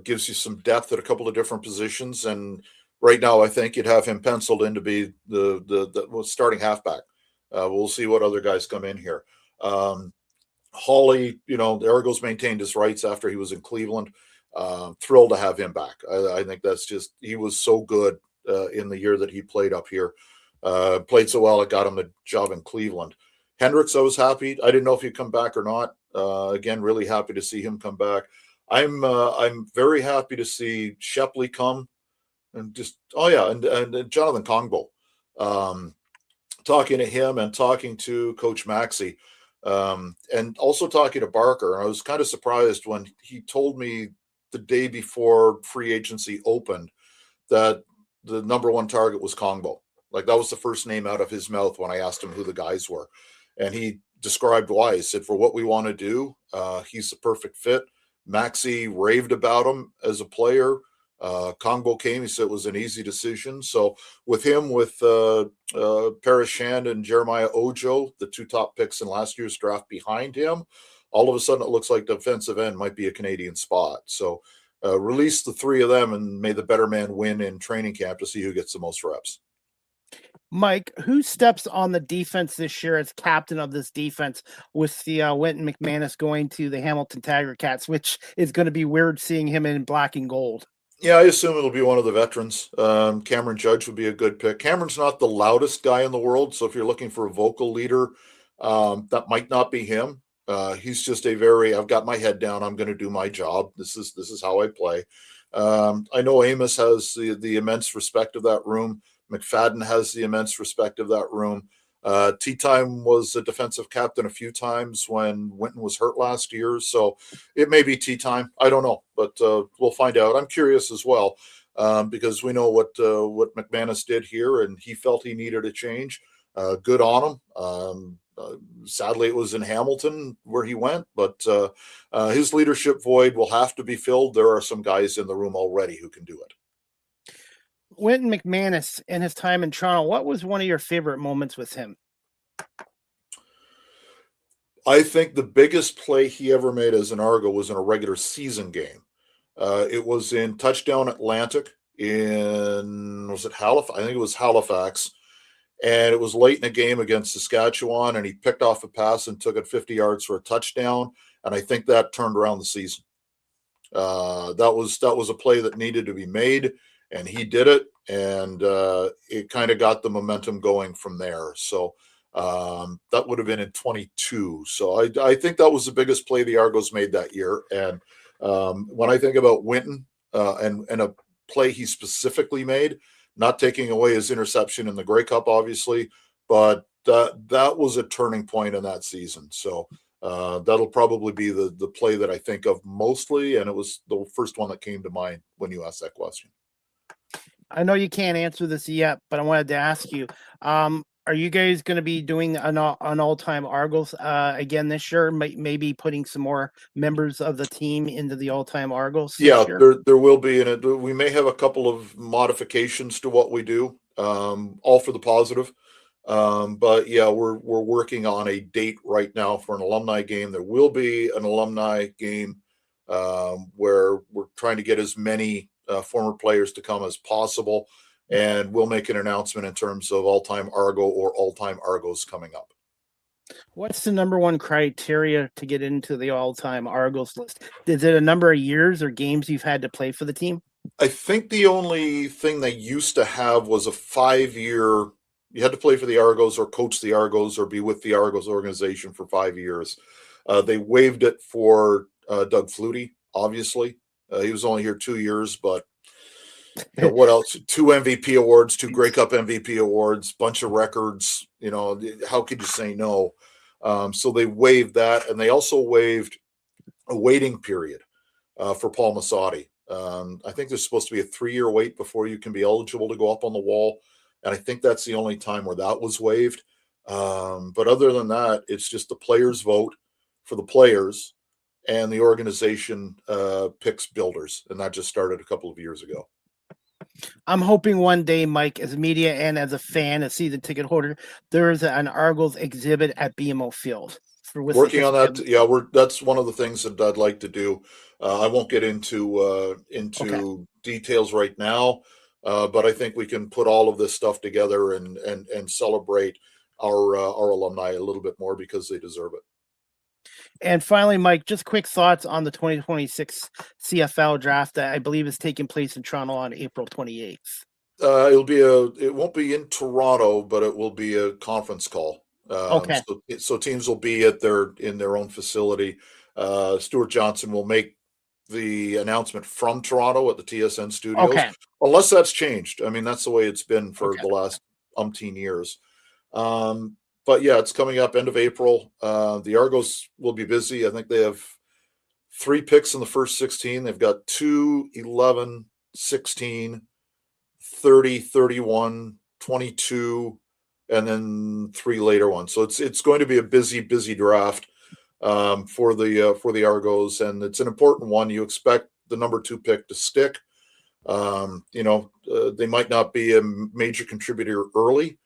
C: gives you some depth at a couple of different positions, and right now I think you'd have him penciled in to be the starting halfback. We'll see what other guys come in here. Hawley, the Argos maintained his rights after he was in Cleveland. Thrilled to have him back. I think that's just he was so good in the year that he played up here. Played so well, it got him the job in Cleveland. Hendricks, I was happy. I didn't know if he'd come back or not. Again, really happy to see him come back. I'm very happy to see Shepley come, and and Jonathan Kongbo. Talking to him and talking to Coach Maxey, and also talking to Barker. And I was kind of surprised when he told me the day before free agency opened that the number one target was Kongbo. Like that was the first name out of his mouth when I asked him who the guys were. And he described why. He said, for what we want to do, he's the perfect fit. Maxey raved about him as a player. Kongbo came. He said it was an easy decision. So with him, with Paris Shand and Jeremiah Ojo, the 2 top picks in last year's draft behind him, all of a sudden it looks like defensive end might be a Canadian spot. So release the 3 of them and may the better man win in training camp to see who gets the most reps.
B: Mike, who steps on the defense this year as captain of this defense with the Wynton McManus going to the Hamilton Tiger Cats, which is going to be weird seeing him in black and gold?
C: Yeah, I assume it'll be one of the veterans. Cameron Judge would be a good pick. Cameron's not the loudest guy in the world, so if you're looking for a vocal leader, that might not be him. He's just I've got my head down. I'm going to do my job. This is how I play. I know Amos has the immense respect of that room. McFadden has the immense respect of that room. Tea Time was a defensive captain a few times when Winton was hurt last year. So it may be Tea Time. I don't know, but we'll find out. I'm curious as well because we know what McManus did here, and he felt he needed a change. Good on him. Sadly, it was in Hamilton where he went, but his leadership void will have to be filled. There are some guys in the room already who can do it.
B: Winton McManus and his time in Toronto, what was one of your favorite moments with him?
C: I think the biggest play he ever made as an Argo was in a regular season game. It was in Touchdown Atlantic was it Halifax? I think it was Halifax. And it was late in the game against Saskatchewan, and he picked off a pass and took it 50 yards for a touchdown. And I think that turned around the season. That was a play that needed to be made, and he did it. And it kind of got the momentum going from there. So that would have been in 22. So I think that was the biggest play the Argos made that year. And when I think about Winton and a play he specifically made, not taking away his interception in the Grey Cup, obviously, but that was a turning point in that season. So that'll probably be the play that I think of mostly, and it was the first one that came to mind when you asked that question.
B: I know you can't answer this yet, but I wanted to ask you, are you guys going to be doing an all-time Argos again this year? Maybe putting some more members of the team into the all-time Argos this
C: year? There will be, and we may have a couple of modifications to what we do, all for the positive. But yeah, we're working on a date right now for an alumni game. There will be an alumni game where we're trying to get as many former players to come as possible. And we'll make an announcement in terms of all-time Argo or all-time Argos coming up.
B: What's the number one criteria to get into the all-time Argos list? Is it a number of years or games you've had to play for the team?
C: I think the only thing they used to have was a 5-year. You had to play for the Argos or coach the Argos or be with the Argos organization for 5 years. They waived it for Doug Flutie, obviously. He was only here 2 years, but you know, what else? 2 MVP awards, 2 Grey Cup MVP awards, bunch of records. You know, how could you say no? So they waived that, and they also waived a waiting period for Paul Massotti. I think there's supposed to be a 3-year wait before you can be eligible to go up on the wall, and I think that's the only time where that was waived. But other than that, it's just the players vote for the players, and the organization picks builders, and that just started a couple of years ago.
B: I'm hoping one day, Mike, as a media and as a fan, a season ticket holder, there is an Argos exhibit at BMO Field.
C: Working on that, yeah. That's one of the things that I'd like to do. I won't get into details right now, but I think we can put all of this stuff together and celebrate our alumni a little bit more because they deserve it.
B: And finally, Mike, just quick thoughts on the 2026 CFL draft that I believe is taking place in Toronto on April 28th.
C: It won't be in Toronto, but it will be a conference call.
B: Okay.
C: So teams will be in their own facility. Stuart Johnson will make the announcement from Toronto at the TSN studios, unless that's changed. I mean, that's the way it's been for the last umpteen years. But yeah, it's coming up end of April. The Argos will be busy. I think they have 3 picks in the first 16. They've got 2, 11, 16, 30, 31, 22, and then 3 later ones. So it's going to be a busy draft for the Argos, and it's an important one. You expect the number 2 pick to stick. They might not be a major contributor early.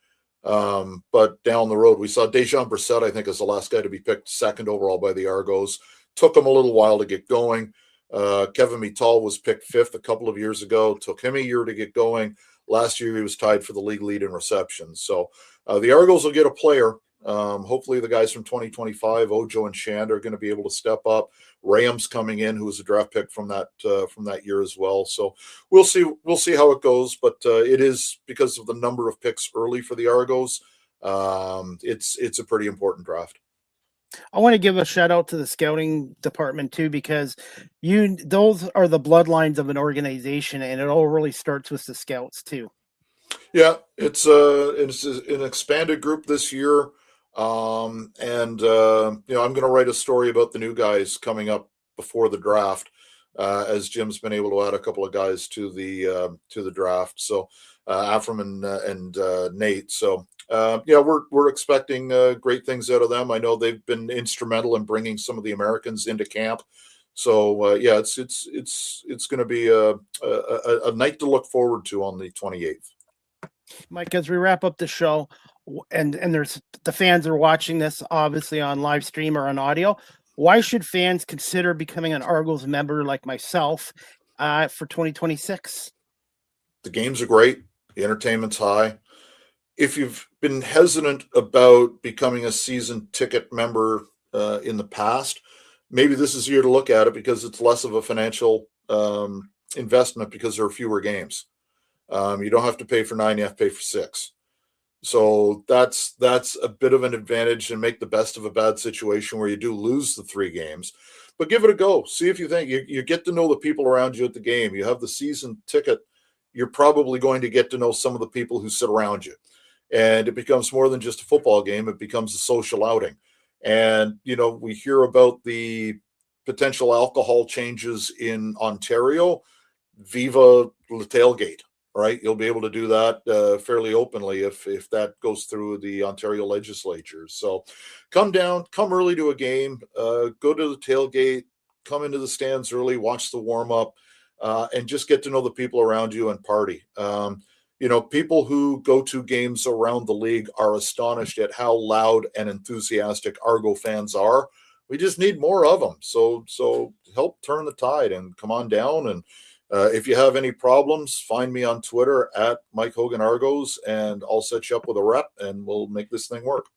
C: But down the road, we saw Dejan Brissett, I think, is the last guy to be picked 2nd overall by the Argos. Took him a little while to get going. Kevin Mittal was picked 5th a couple of years ago. Took him a year to get going. Last year, he was tied for the league lead in receptions. So the Argos will get a player. Hopefully the guys from 2025, Ojo and Shand, are going to be able to step up. Raham's coming in, who was a draft pick from that year as well. So we'll see how it goes. But it is, because of the number of picks early for the Argos, it's a pretty important draft.
B: I want to give a shout out to the scouting department too, because those are the bloodlines of an organization, and it all really starts with the scouts too.
C: Yeah, it's an expanded group this year. I'm going to write a story about the new guys coming up before the draft, as Jim's been able to add a couple of guys to the draft. So Afram and Nate. So we're expecting great things out of them. I know they've been instrumental in bringing some of the Americans into camp. So it's going to be a night to look forward to on the 28th.
B: Mike, as we wrap up the show, and there's the fans are watching this obviously on live stream or on audio, why should fans consider becoming an Argos member like myself for 2026?
C: The games are great. The entertainment's high. If you've been hesitant about becoming a season ticket member in the past, maybe this is the year to look at it, because it's less of a financial investment because there are fewer games. You don't have to pay for 9, you have to pay for 6. So that's a bit of an advantage, and make the best of a bad situation where you do lose the 3 games. But give it a go. See if you think you get to know the people around you at the game. You have the season ticket. You're probably going to get to know some of the people who sit around you. And it becomes more than just a football game. It becomes a social outing. And, we hear about the potential alcohol changes in Ontario. Viva the tailgate. Right, you'll be able to do that fairly openly if that goes through the Ontario legislature. So come down, come early to a game, go to the tailgate, come into the stands early, watch the warm-up, and just get to know the people around you and party. People who go to games around the league are astonished at how loud and enthusiastic Argo fans are. We just need more of them. So help turn the tide and come on down. And if you have any problems, find me on Twitter at Mike Hogan Argos, and I'll set you up with a rep, and we'll make this thing work.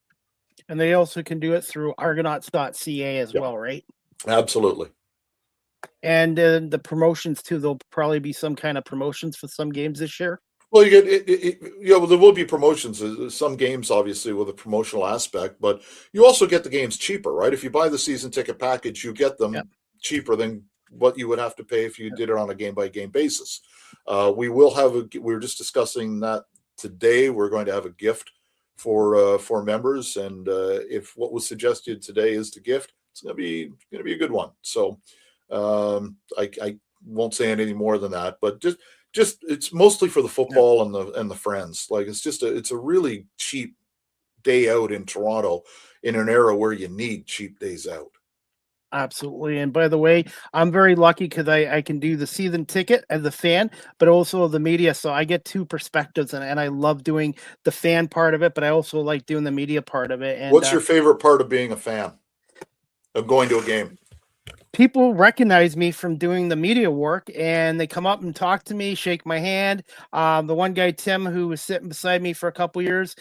B: And they also can do it through argonauts.ca as well, right?
C: Absolutely.
B: And the promotions too. There'll probably be some kind of promotions for some games this year.
C: Well, you get there will be promotions. Some games, obviously, with a promotional aspect, but you also get the games cheaper, right? If you buy the season ticket package, you get them cheaper than what you would have to pay if you did it on a game-by-game basis. We were just discussing that today. We're going to have a gift for members, and if what was suggested today is the gift, it's going to be a good one. So I won't say anything more than that, but just it's mostly for the football and the friends. Like, it's a really cheap day out in Toronto in an era where you need cheap days out.
B: Absolutely. And by the way, I'm very lucky because I can do the season ticket as a fan, but also the media. So I get 2 perspectives, and I love doing the fan part of it, but I also like doing the media part of it. And
C: what's your favorite part of being a fan, of going to a game?
B: People recognize me from doing the media work, and they come up and talk to me, shake my hand. The one guy, Tim, who was sitting beside me for a couple years,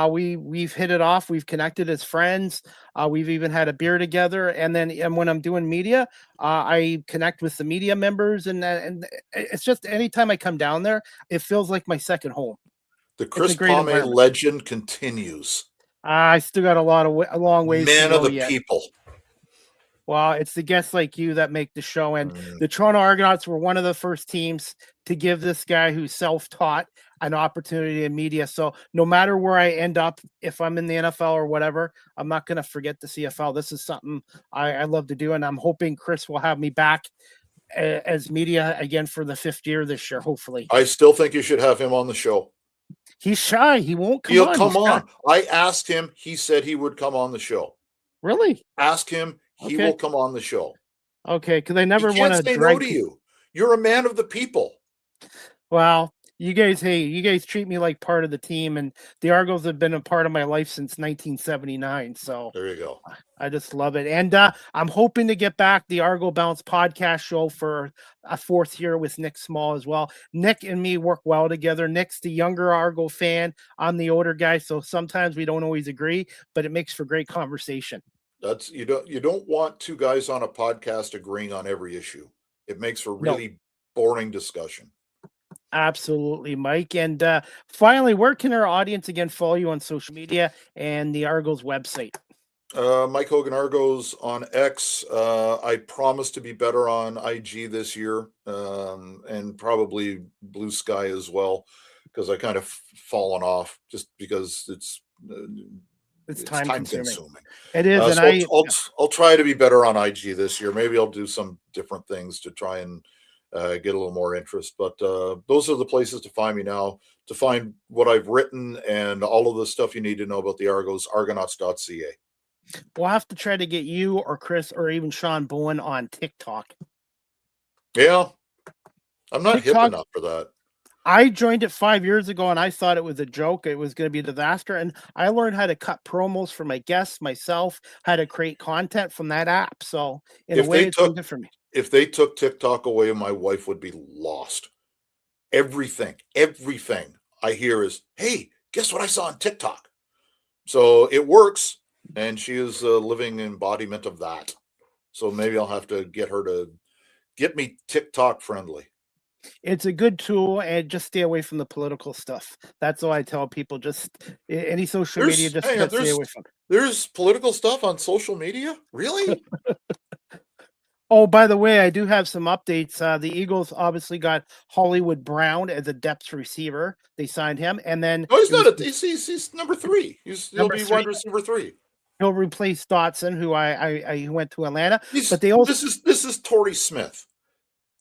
B: we've hit it off. We've connected as friends. We've even had a beer together. And when I'm doing media, I connect with the media members, and it's just anytime I come down there, it feels like my second home.
C: The Chris Palme legend continues.
B: I still got a long ways to go.
C: Man of the people.
B: Well, it's the guests like you that make the show. And the Toronto Argonauts were one of the first teams to give this guy who's self-taught an opportunity in media. So no matter where I end up, if I'm in the NFL or whatever, I'm not going to forget the CFL. This is something I love to do. And I'm hoping Chris will have me back as media again for the 5th year this year, hopefully.
C: I still think you should have him on the show.
B: He's shy. He won't come
C: on.
B: He'll
C: come on. I asked him. He said he would come on the show.
B: Really?
C: Ask him. He will come on the show.
B: Okay, because I never want to
C: say no to you. You're a man of the people.
B: Well, You guys, hey, you guys treat me like part of the team, and the Argos have been a part of my life since 1979. So
C: There you go.
B: I just love it. And I'm hoping to get back the Argo Bounce podcast show for a fourth year with Nick Small as well. Nick and me work well together. Nick's the younger Argo fan. I'm the older guy. So sometimes we don't always agree, but it makes for great conversation.
C: That's you don't want two guys on a podcast agreeing on every issue. It makes for really boring discussion.
B: Absolutely, Mike. And finally, where can our audience again follow you on social media and the Argos website?
C: Mike Hogan Argos on X. I promise to be better on IG this year, and probably Blue Sky as well, because I kind of fallen off just because it's
B: time consuming.
C: It is, and I'll try to be better on IG this year. Maybe I'll do some different things to try and get a little more interest. But those are the places to find me now. To find what I've written and all of the stuff you need to know about the Argos, argonauts.ca.
B: We'll have to try to get you or Chris or even Sean Bowen on TikTok.
C: Yeah, I'm not hip enough for that.
B: I joined it 5 years ago, and I thought it was a joke. It was going to be a disaster. And I learned how to cut promos for my guests, myself, how to create content from that app. So in a way, it's been good for me.
C: If they took TikTok away, my wife would be lost. Everything I hear is, hey, guess what I saw on TikTok? So it works, and she is a living embodiment of that. So maybe I'll have to get her to get me TikTok friendly.
B: It's a good tool, and just stay away from the political stuff. That's all I tell people. Just any social media, just stay away from.
C: There's political stuff on social media? Really?
B: Oh, by the way, I do have some updates. The Eagles obviously got Hollywood Brown as a depth receiver. They signed him, and then
C: no, he's not. He's number 3. He'll be wide receiver 3.
B: He'll replace Dotson, who I went to Atlanta.
C: But they also this is Torrey Smith.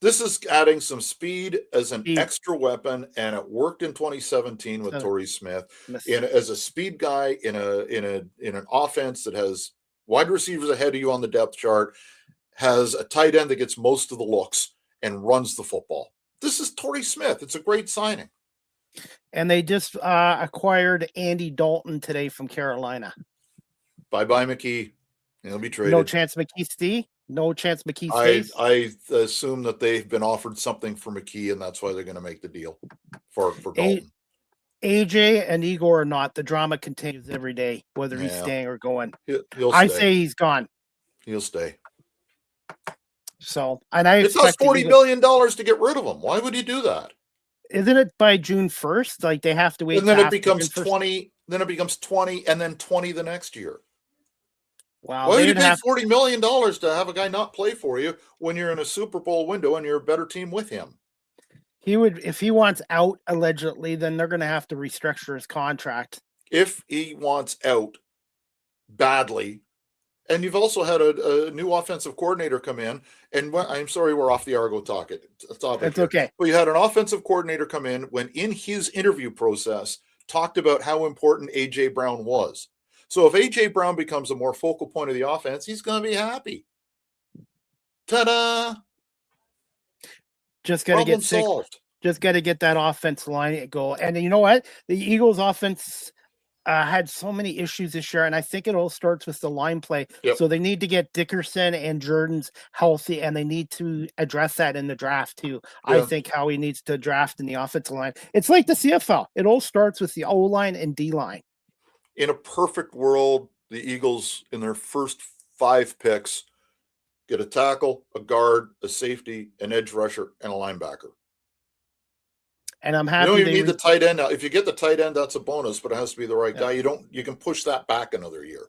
C: This is adding some speed as an extra weapon, and it worked in 2017 with Torrey Smith. As a speed guy in an offense that has wide receivers ahead of you on the depth chart, has a tight end that gets most of the looks and runs the football. This is Torrey Smith. It's a great signing.
B: And they just acquired Andy Dalton today from Carolina.
C: Bye-bye, McKee. He'll be traded.
B: No chance McKee stays? No chance McKee stays?
C: I assume that they've been offered something for McKee, and that's why they're going to make the deal for Dalton.
B: AJ and Igor are not. The drama continues every day, whether he's staying or going.
C: He'll
B: I
C: stay.
B: say he's gone.
C: He'll stay.
B: So, and it
C: costs $40 million to get rid of him. Why would he do that?
B: Isn't it by June 1st? Like they have to wait.
C: And then it becomes 20. Then it becomes 20, and then 20 the next year.
B: Wow.
C: Why would you pay $40 million to have a guy not play for you when you're in a Super Bowl window and you're a better team with him?
B: He would, if he wants out allegedly, then they're going to have to restructure his contract.
C: If he wants out badly, and you've also had a new offensive coordinator come in, and I'm sorry we're off the Argo topic.
B: That's okay.
C: But you had an offensive coordinator come in when in his interview process talked about how important A.J. Brown was. So if A.J. Brown becomes a more focal point of the offense, he's going to be happy. Ta-da!
B: Just got to get solved. Just got to get that offense line goal. And you know what? The Eagles offense had so many issues this year, and I think it all starts with the line play.
C: Yep.
B: So they need to get Dickerson and Jordan's healthy, and they need to address that in the draft too. Yeah. I think Howie needs to draft in the offensive line. It's like the CFL. It all starts with the O-line and D-line.
C: In a perfect world, the Eagles, in their first 5 picks, get a tackle, a guard, a safety, an edge rusher, and a linebacker.
B: And I'm happy.
C: You don't even need the tight end. Now, if you get the tight end, that's a bonus, but it has to be the right guy. You can push that back another year.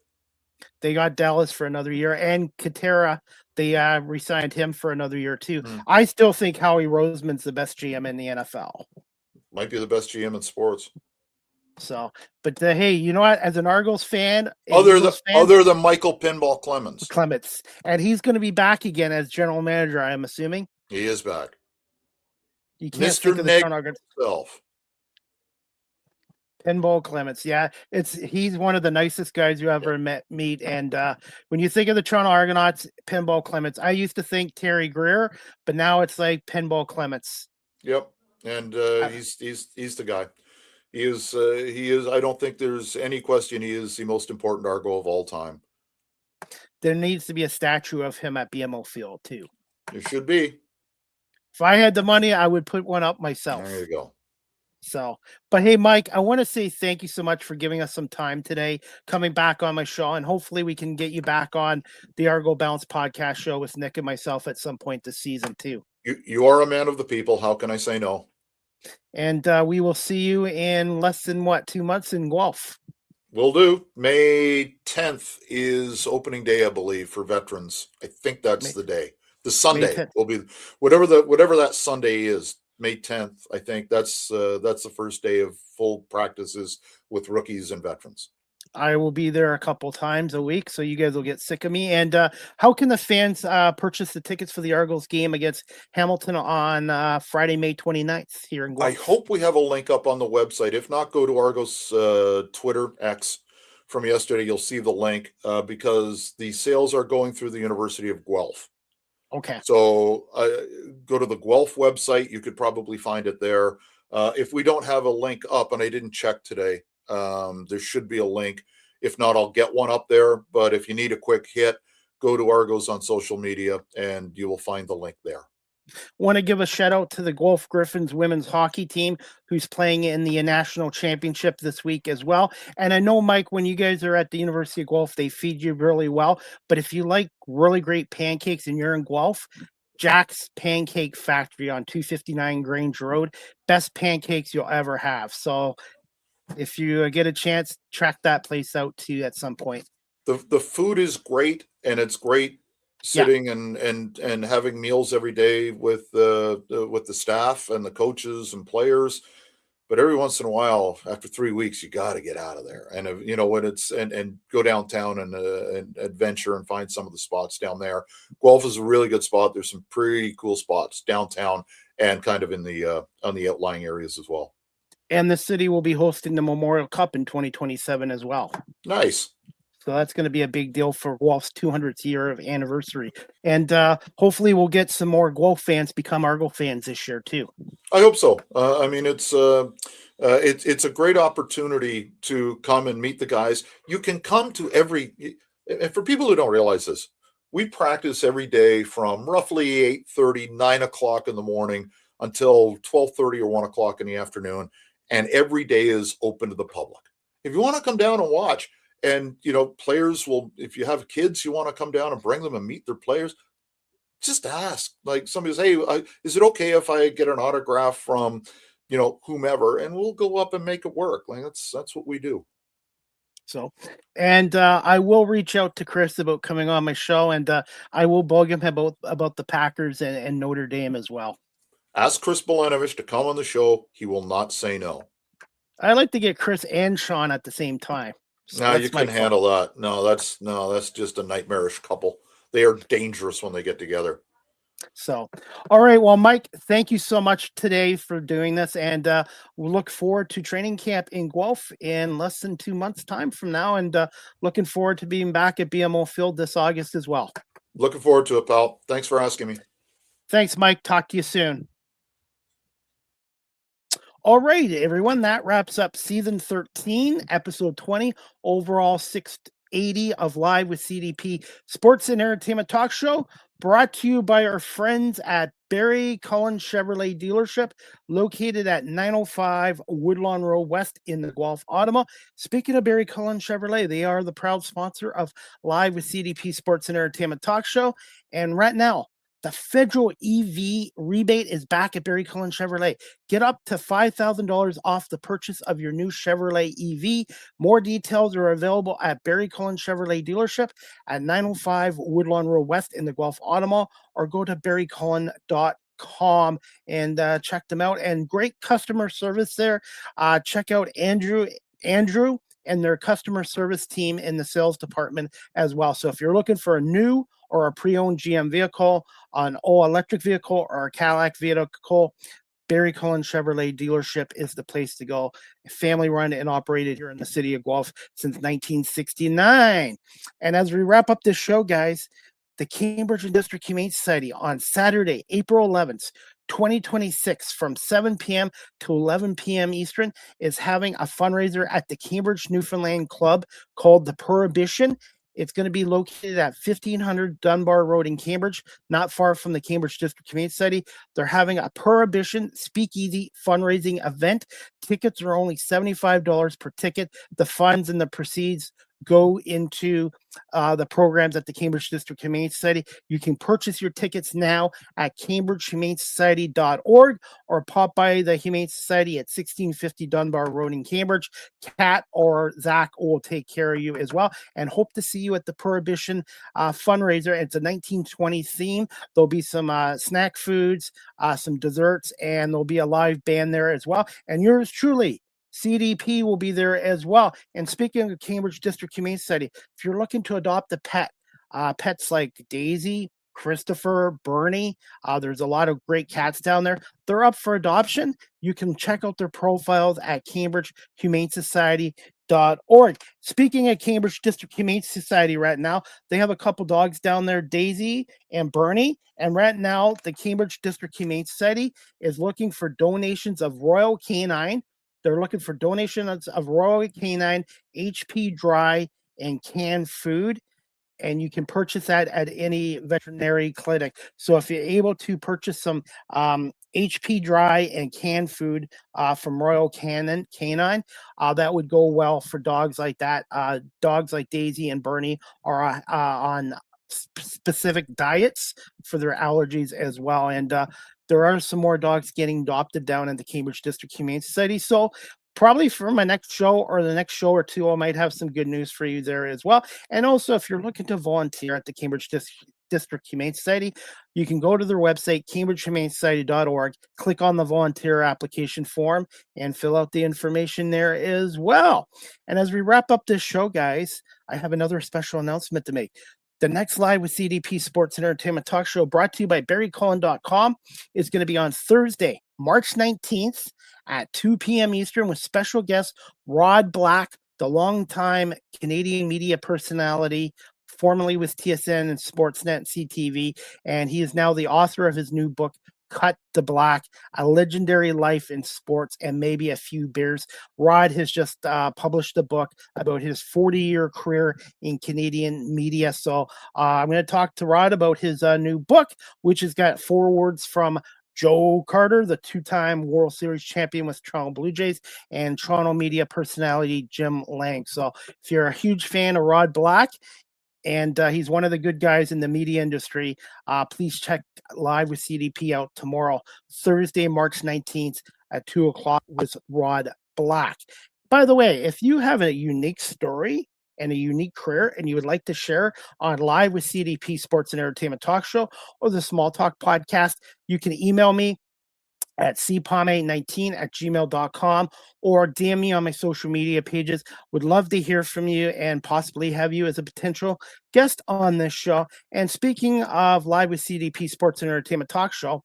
B: They got Dallas for another year, and Katera, they re-signed him for another year too.
C: Mm.
B: I still think Howie Roseman's the best GM in the NFL.
C: Might be the best GM in sports.
B: So, but hey, you know what? As an Argos fan,
C: other than Michael Pinball Clements,
B: and he's going to be back again as general manager. I am assuming
C: he is back.
B: You can't
C: Mr.
B: think of the Argos
C: himself.
B: Pinball Clements, yeah, he's one of the nicest guys you ever meet. And when you think of the Toronto Argonauts, Pinball Clements, I used to think Terry Greer, but now it's like Pinball Clements.
C: Yep. and
B: Uh,
C: he's the guy. He is. I don't think there's any question. He is the most important Argo of all time.
B: there needs to be a statue of him at BMO Field too.
C: There should be.
B: If I had the money, I would put one up
C: There
B: myself.
C: you go.
B: So, but hey, Mike, I want to say thank you so much for giving us some time today, coming back on my show, and hopefully we can get you back on the Argo Bounce podcast show with Nick and myself at some point this season too.
C: You are a man of the people. How can I say no?
B: And we will see you in less than 2 months in Guelph.
C: Will do. May 10th is opening day, I believe, for veterans. I think that's the day. The Sunday will be whatever that Sunday is. May 10th, I think that's the first day of full practices with rookies and veterans.
B: I will be there a couple times a week, so you guys will get sick of me. And how can the fans purchase the tickets for the Argos game against Hamilton on Friday, May 29th here in Guelph?
C: I hope we have a link up on the website. If not, go to Argos Twitter X from yesterday. You'll see the link because the sales are going through the University of Guelph.
B: Okay.
C: So go to the Guelph website. You could probably find it there. If we don't have a link up, and I didn't check today, there should be a link. If not, I'll get one up there. But if you need a quick hit, go to Argos on social media and you will find the link there.
B: Want to give a shout out to the Guelph Griffins women's hockey team who's playing in the national championship this week as well. And I know, Mike, when you guys are at the University of Guelph, they feed you really well. But if you like really great pancakes and you're in Guelph, Jack's Pancake Factory on 259 Grange Road, best pancakes you'll ever have. So if you get a chance, track that place out too at some point.
C: The food is great, and it's great sitting and having meals every day with the staff and the coaches and players. But every once in a while, after 3 weeks, you got to get out of there. And when it's and go downtown and adventure and find some of the spots down there. Guelph is a really good spot. There's some pretty cool spots downtown and kind of in the on the outlying areas as well.
B: And the city will be hosting the Memorial Cup in 2027 as well.
C: Nice.
B: So that's going to be a big deal for Guelph's 200th year of anniversary. And hopefully we'll get some more Guelph fans become Argo fans this year too.
C: I hope so. I mean, it's a great opportunity to come and meet the guys. You can come to and for people who don't realize this, we practice every day from roughly 8:30, 9 o'clock in the morning until 12:30 or 1 o'clock in the afternoon. And every day is open to the public. If you want to come down and watch, and, players will, if you have kids, you want to come down and bring them and meet their players, just ask. Like somebody says, hey, is it okay if I get an autograph from, whomever, and we'll go up and make it work. Like that's what we do.
B: So, and I will reach out to Chris about coming on my show, and I will bug him about the Packers and Notre Dame as well.
C: Ask Chris Belenovich to come on the show. He will not say no.
B: I like to get Chris and Sean at the same time.
C: So no, you can handle that. No, that's just a nightmarish couple. They are dangerous when they get together.
B: So, all right. Well, Mike, thank you so much today for doing this. And we look forward to training camp in Guelph in less than 2 months' time from now. And looking forward to being back at BMO Field this August as well.
C: Looking forward to it, pal. Thanks for asking me.
B: Thanks, Mike. Talk to you soon. All right, everyone, that wraps up season 13, episode 20, overall 680 of Live with CDP Sports and Entertainment Talk Show, brought to you by our friends at Barry Cullen Chevrolet Dealership, located at 905 Woodlawn Road West in the Guelph, Ottawa. Speaking of Barry Cullen Chevrolet, they are the proud sponsor of Live with CDP Sports and Entertainment Talk Show. And right now, the federal EV rebate is back at Barry Cullen Chevrolet. Get up to $5,000 off the purchase of your new Chevrolet EV. More details are available at Barry Cullen Chevrolet Dealership at 905 Woodlawn Road West in the Guelph, Ottawa, or go to barrycullen.com and check them out. And great customer service there. Check out Andrew and their customer service team in the sales department as well. So if you're looking for a new or a pre-owned GM vehicle, an all-electric vehicle, or a Cadillac vehicle, Barry Cullen Chevrolet Dealership is the place to go. Family run and operated here in the city of Guelph since 1969. And as we wrap up this show, guys, the Cambridge and District Humane Society on Saturday, April 11th, 2026 from 7 p.m. to 11 p.m. Eastern is having a fundraiser at the Cambridge, Newfoundland Club called the Prohibition. It's going to be located at 1500 Dunbar Road in Cambridge, not far from the Cambridge District Community Society. They're having a Prohibition Speakeasy fundraising event. Tickets are only $75 per ticket. The funds and the proceeds go into the programs at the Cambridge District Humane Society. You can purchase your tickets now at cambridgehumanesociety.org or pop by the Humane Society at 1650 Dunbar Road in Cambridge. Kat or Zach will take care of you as well, and hope to see you at the Prohibition fundraiser. It's a 1920 theme. There'll be some snack foods, some desserts, and there'll be a live band there as well. And yours truly, CDP, will be there as well. And speaking of Cambridge District Humane Society, if you're looking to adopt a pet, pets like Daisy, Christopher, Bernie, there's a lot of great cats down there. They're up for adoption. You can check out their profiles at cambridgehumanesociety.org. Speaking of Cambridge District Humane Society right now, they have a couple dogs down there, Daisy and Bernie. And right now, the Cambridge District Humane Society is looking for donations of Royal Canine. They're looking for donations of Royal Canine, HP dry, and canned food. And you can purchase that at any veterinary clinic. So if you're able to purchase some HP dry and canned food from Royal Canine, that would go well for dogs like that. Dogs like Daisy and Bernie are on specific diets for their allergies as well. And there are some more dogs getting adopted down in the Cambridge District Humane Society. So probably for my next show or the next show or two, I might have some good news for you there as well. And also, if you're looking to volunteer at the Cambridge District Humane Society, you can go to their website, cambridgehumanesociety.org, click on the volunteer application form, and fill out the information there as well. And as we wrap up this show, guys, I have another special announcement to make. The next Live with CDP Sports and Entertainment Talk Show, brought to you by BarryCullen.com, is going to be on Thursday, March 19th at 2 p.m. Eastern with special guest Rod Black, the longtime Canadian media personality, formerly with TSN and Sportsnet and CTV, and he is now the author of his new book, Cut the Black, A Legendary Life in Sports and Maybe a Few Beers. Rod has just published a book about his 40-year career in Canadian media. So I'm going to talk to Rod about his new book, which has got forewords from Joe Carter, the two-time World Series champion with Toronto Blue Jays, and Toronto media personality Jim Lang. So if you're a huge fan of Rod Black, and he's one of the good guys in the media industry, please check Live with CDP out tomorrow, Thursday, March 19th at 2 o'clock with Rod Black. By the way, if you have a unique story and a unique career and you would like to share on Live with CDP Sports and Entertainment Talk Show or the Small Talk Podcast, you can email me at cpalme19@gmail.com or DM me on my social media pages. Would love to hear from you and possibly have you as a potential guest on this show. And speaking of Live with CDP Sports and Entertainment Talk Show,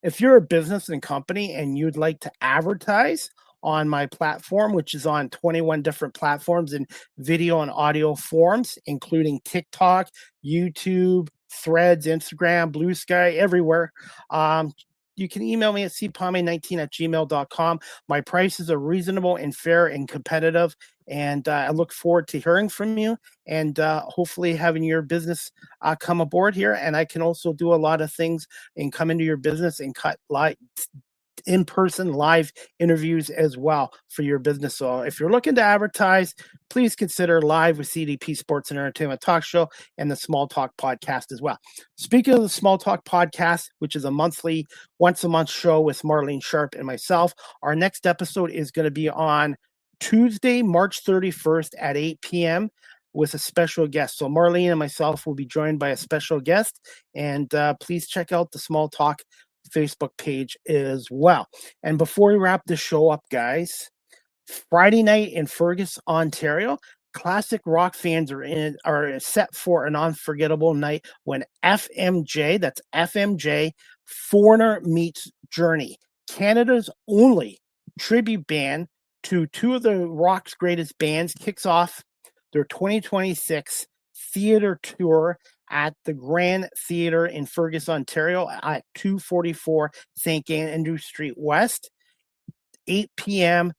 B: if you're a business and company and you'd like to advertise on my platform, which is on 21 different platforms in video and audio forms, including TikTok, YouTube, Threads, Instagram, Blue Sky, everywhere, you can email me at cpalme19@gmail.com. My prices are reasonable and fair and competitive, and I look forward to hearing from you and hopefully having your business come aboard here. And I can also do a lot of things and come into your business and cut in-person live interviews as well for your business. So if you're looking to advertise, please consider Live with CDP Sports and Entertainment Talk Show and the Small Talk Podcast as well. Speaking of the Small Talk Podcast, which is a monthly, once-a-month show with Marlene Sharp and myself, our next episode is going to be on Tuesday, March 31st at 8 p.m. with a special guest. So Marlene and myself will be joined by a special guest, and please check out the Small Talk Facebook page as well. And before we wrap this show up, guys, Friday night in Fergus, Ontario, classic rock fans are set for an unforgettable night when FMJ, that's FMJ, Foreigner Meets Journey, Canada's only tribute band to two of the rock's greatest bands, kicks off their 2026 theater tour at the Grand Theatre in Fergus, Ontario at 244 St. Andrew Street West, 8 p.m.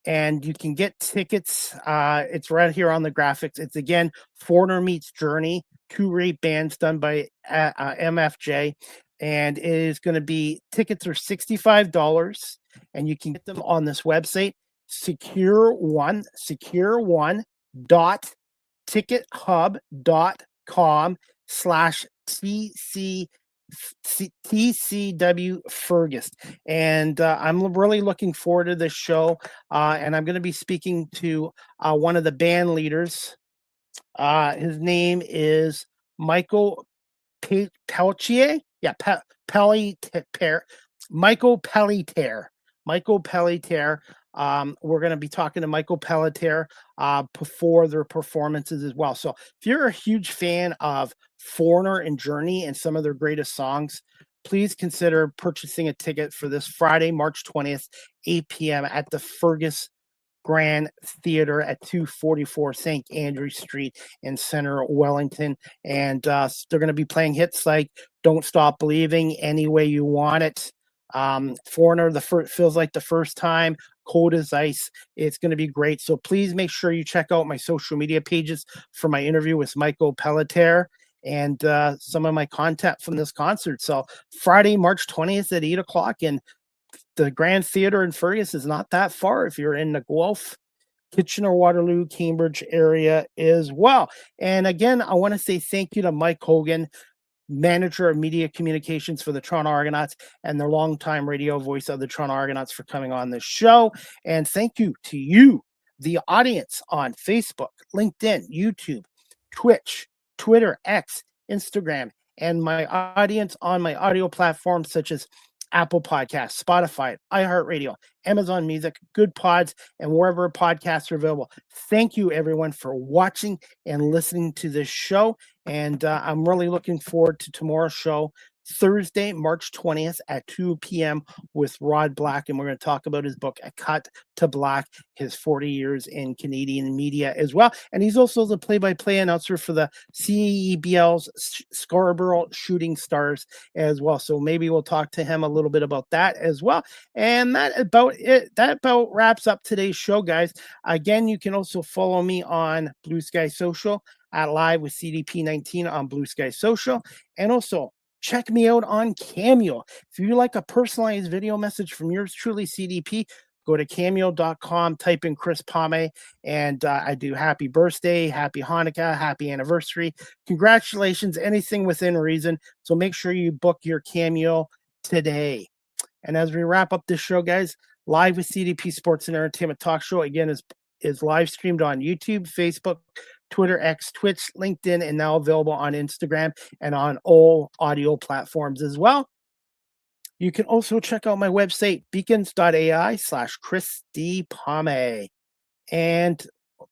B: And you can get tickets. It's right here on the graphics. It's again Foreigner Meets Journey, 2 great bands done by MFJ. And it is going to be, tickets are $65, and you can get them on this website, secure1.tickethub.com/TCW Fergus. And I'm really looking forward to this show. And I'm going to be speaking to one of the band leaders. His name is Michael Pelletier. Yeah, Pelletier. Michael Pelletier. Michael Pelletier. We're going to be talking to Michael Pelletier before their performances as well. So if you're a huge fan of Foreigner and Journey and some of their greatest songs, please consider purchasing a ticket for this Friday, March 20th, 8 p.m. at the Fergus Grand Theatre at 244 St. Andrew Street in Center Wellington. And they're going to be playing hits like Don't Stop Believing, Any Way You Want It, Foreigner, Feels Like the First Time, Cold as Ice. It's going to be great. So please make sure you check out my social media pages for my interview with Michael Pelletier and some of my content from this concert. So Friday, March 20th at 8 o'clock, and the Grand Theatre in Fergus is not that far if you're in the Guelph, Kitchener, Waterloo, Cambridge area as well. And again, I want to say thank you to Mike Hogan, manager of media communications for the Toronto Argonauts and the longtime radio voice of the Toronto Argonauts, for coming on this show. And thank you to you, the audience on Facebook, LinkedIn, YouTube, Twitch, Twitter, X, Instagram, and my audience on my audio platforms such as Apple Podcasts, Spotify, iHeartRadio, Amazon Music, Good Pods, and wherever podcasts are available. Thank you, everyone, for watching and listening to this show. And I'm really looking forward to tomorrow's show, Thursday, March 20th at 2 p.m. with Rod Black. And we're going to talk about his book, A Cut to Black, his 40 years in Canadian media as well. And he's also the play-by-play announcer for the CEBL's Scarborough Shooting Stars as well. So maybe we'll talk to him a little bit about that as well. And that about wraps up today's show, guys. Again, you can also follow me on Blue Sky Social at Live with CDP 19 on Blue Sky Social. And also check me out on Cameo. If you like a personalized video message from yours truly, CDP, go to cameo.com, type in Chris Pame, and I do happy birthday, happy Hanukkah, happy anniversary, congratulations, anything within reason. So make sure you book your Cameo today. And as we wrap up this show, guys, Live with CDP Sports and Entertainment Talk Show, again, is live streamed on YouTube, Facebook, Twitter, X, Twitch, LinkedIn, and now available on Instagram and on all audio platforms as well. You can also check out my website, beacons.ai/Chris D. Pame. And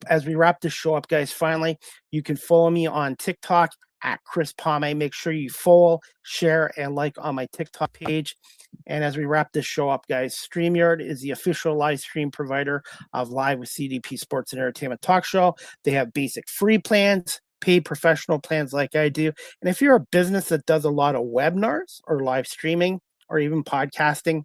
B: as we wrap this show up, guys, finally, you can follow me on TikTok at Chris Pame. Make sure you follow, share, and like on my TikTok page. And as we wrap this show up, guys, StreamYard is the official live stream provider of Live with CDP Sports and Entertainment Talk Show. They have basic free plans, paid professional plans like I do. And if you're a business that does a lot of webinars or live streaming or even podcasting,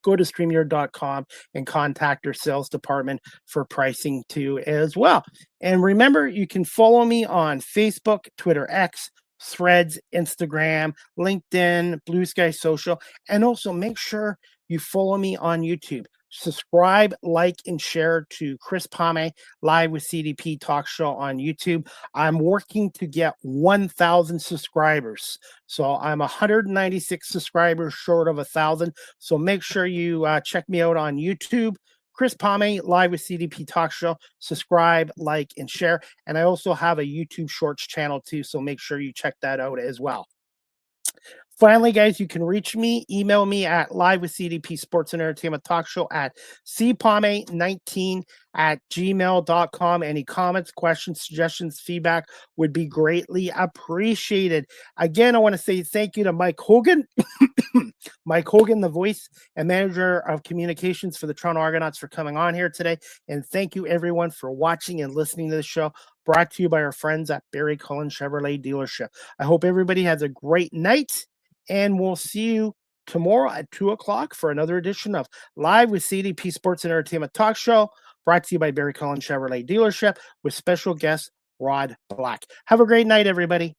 B: go to StreamYard.com and contact our sales department for pricing too as well. And remember, you can follow me on Facebook, Twitter, X, Threads, Instagram, LinkedIn, Blue Sky Social, and also make sure you follow me on YouTube. Subscribe, like, and share to Chris Pame Live with CDP Talk Show on YouTube. I'm working to get 1,000 subscribers. So I'm 196 subscribers short of 1,000. So make sure you check me out on YouTube. Chris Pame Live with CDP Talk Show. Subscribe, like, and share. And I also have a YouTube Shorts channel too. So make sure you check that out as well. Finally, guys, you can reach me, email me at Live with CDP Sports and Entertainment Talk Show at cpame19 at gmail.com. Any comments, questions, suggestions, feedback would be greatly appreciated. Again, I want to say thank you to Mike Hogan, Mike Hogan, the voice and manager of communications for the Toronto Argonauts, for coming on here today. And thank you everyone for watching and listening to the show, brought to you by our friends at Barry Cullen Chevrolet Dealership. I hope everybody has a great night, and we'll see you tomorrow at 2:00 for another edition of Live with CDP Sports and Entertainment Talk Show, brought to you by Barry Cullen Chevrolet Dealership with special guest Rod Black. Have a great night, everybody.